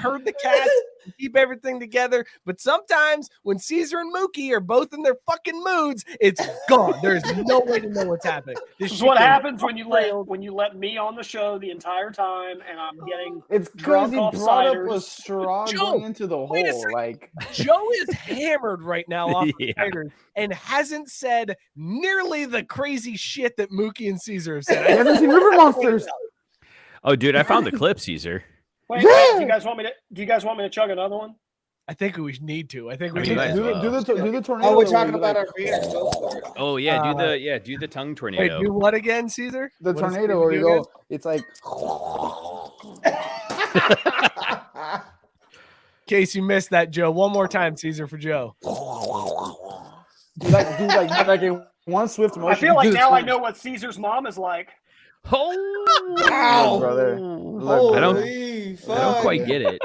herd the cats, keep everything together. But sometimes when Cesar and Mookie are both in their fucking moods, it's gone. There's no way to know what's happening. This is what happens when you let me on the show the entire time, and I'm getting drunk off ciders. Up a straw going into the hole. Joe is hammered right now off ciders and hasn't said nearly the crazy shit that Mookie and Cesar have said. I haven't seen River Monsters. Oh, dude, I found the clip, Caesar. Wait, do you guys want me to chug another one? I think we need to. I think we do the tornado. Oh, we're talking about our beer. Oh yeah, do the tongue tornado. Wait, do what again, Caesar? The tornado where you go. It's like. In case you missed that, Joe, one more time, Caesar, for Joe. Do like a one swift motion. I feel like now I know what Caesar's mom is like. Oh, wow, brother! I don't quite get it.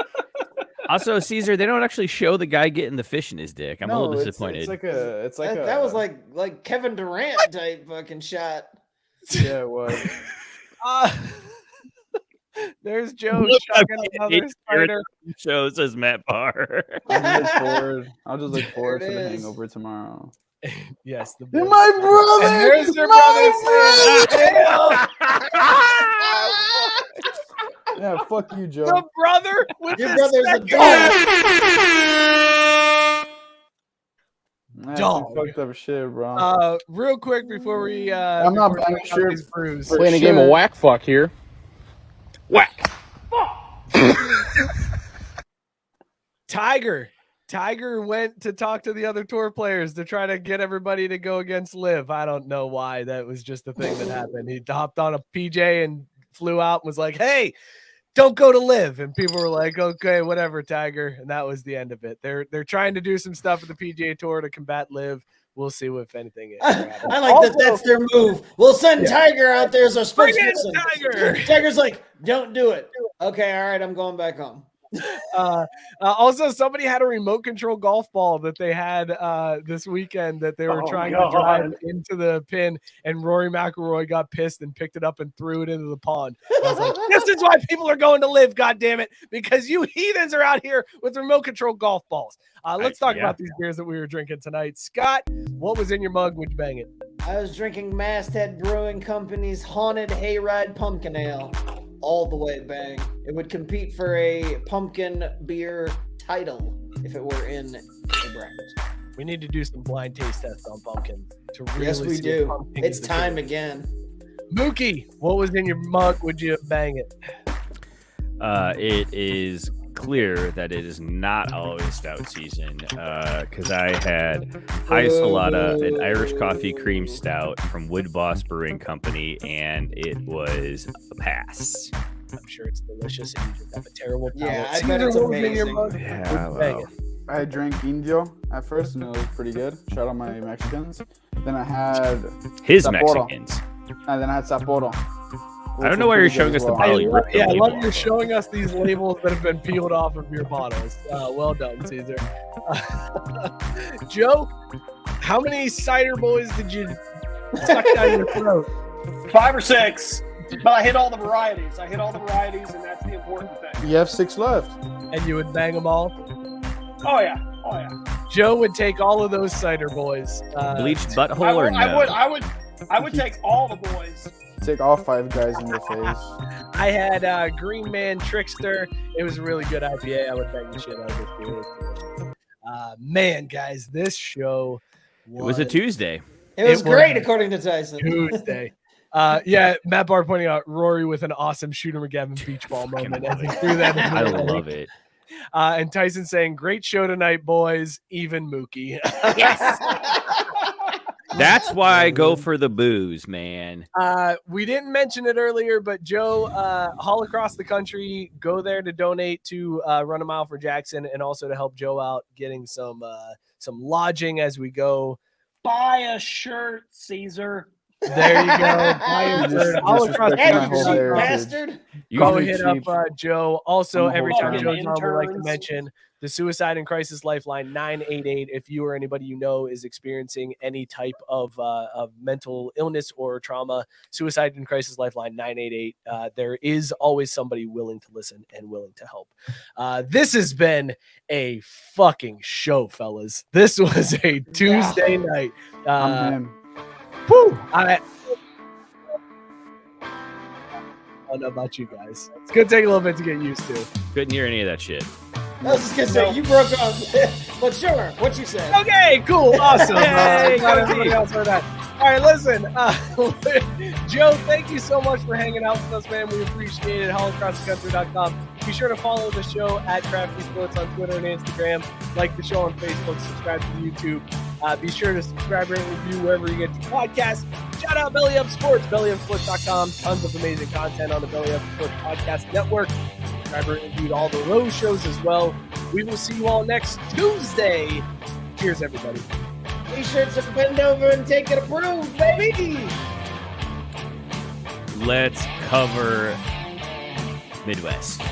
Also, Caesar, they don't actually show the guy getting the fish in his dick. I'm a little disappointed. That was like Kevin Durant type fucking shot. Yeah, it was. There's Joe chugging another spider. Show says Matt Barr. I'll just look forward to the hangover tomorrow. Yes, my brother. And there's your brother. Yeah, fuck you, Joe. The brother with your brother's a dog. Dog. Fucked up shit, bro. Real quick before we I'm not buying a shirt. Playing a game of whack fuck here. Whack. Tiger went to talk to the other tour players to try to get everybody to go against Liv. I don't know why. That was just the thing that happened. He hopped on a PJ and flew out and was like, hey, don't go to Liv. And people were like, okay, whatever, Tiger. And that was the end of it. They're trying to do some stuff at the PGA Tour to combat Liv. We'll see if anything is. I like that's their move. We'll send Tiger out there as our spokesperson. Tiger's like, don't do it. Okay, all right, I'm going back home. Also, somebody had a remote control golf ball that they had this weekend that they were trying to drive into the pin, and Rory McIlroy got pissed and picked it up and threw it into the pond. I was like, this is why people are going to Live, goddammit, because you heathens are out here with remote control golf balls. Let's talk about these beers that we were drinking tonight. Scott, what was in your mug? Would you bang it? I was drinking Masthead Brewing Company's Haunted Hayride Pumpkin Ale. All the way bang. It would compete for a pumpkin beer title if it were in a bracket. We need to do some blind taste tests on pumpkin. Yes, we do. It's time again. Mookie, what was in your mug? Would you bang it? It is clear that it is not always stout season because I had High Solata, an Irish coffee cream stout from Wood Boss Brewing Company, and it was a pass. I'm sure it's delicious and you just have a terrible palate. Yeah, I bet it's amazing. I drank Indio at first and it was pretty good. Shout out my Mexicans. Then I had his Sapporo. Mexicans. And then I had Sapporo. I don't know why you're showing us the bottle. I love you showing us these labels that have been peeled off of your bottles. Well done, Caesar. Joe, how many cider boys did you suck down your throat? 5 or 6, but I hit all the varieties. And that's the important thing. You have 6 left. And you would bang them all? Oh yeah. Joe would take all of those cider boys. Bleached butthole or no? I would take all the boys. Take all 5 guys in the face. I had Green Man Trickster. It was a really good IPA. I would bang the shit out of it. Man, guys, this show was a Tuesday. It was great, according to Tyson. Tuesday. Yeah, Matt Barr pointing out Rory with an awesome Shooter McGavin beach ball moment as he threw that in. I love it. And Tyson saying, "Great show tonight, boys. Even Mookie." Yes. That's why I go for the booze, man. We didn't mention it earlier, but Joe, all across the country, go there to donate to Run a Mile for Jackson, and also to help Joe out getting some lodging as we go. Buy a shirt, Caesar. There you go. Buy a shirt. All across the country, bastard. Go hit up Joe. Also, every time Joe's on, we like to mention the Suicide and Crisis Lifeline 988. If you or anybody you know is experiencing any type of mental illness or trauma, Suicide and Crisis Lifeline 988. There is always somebody willing to listen and willing to help. This has been a fucking show, fellas. This was a Tuesday night. Whew, I don't know about you guys. It's gonna take a little bit to get used to. Couldn't hear any of that shit. I was just gonna say you broke up, but sure, what you said. Okay, cool, awesome. Hey, everybody else heard that. All right, listen, Joe, thank you so much for hanging out with us, man. We appreciate it. HallAcrossTheCountry.com. Be sure to follow the show at Crafty Sports on Twitter and Instagram. Like the show on Facebook. Subscribe to YouTube. Be sure to subscribe and review wherever you get your podcast. Shout out Belly Up Sports, bellyupsports.com. Tons of amazing content on the Belly Up Sports Podcast Network. Subscribe and review all the Rose shows as well. We will see you all next Tuesday. Cheers, everybody. T-shirts are bend over and take it approved, baby. Let's cover Midwest.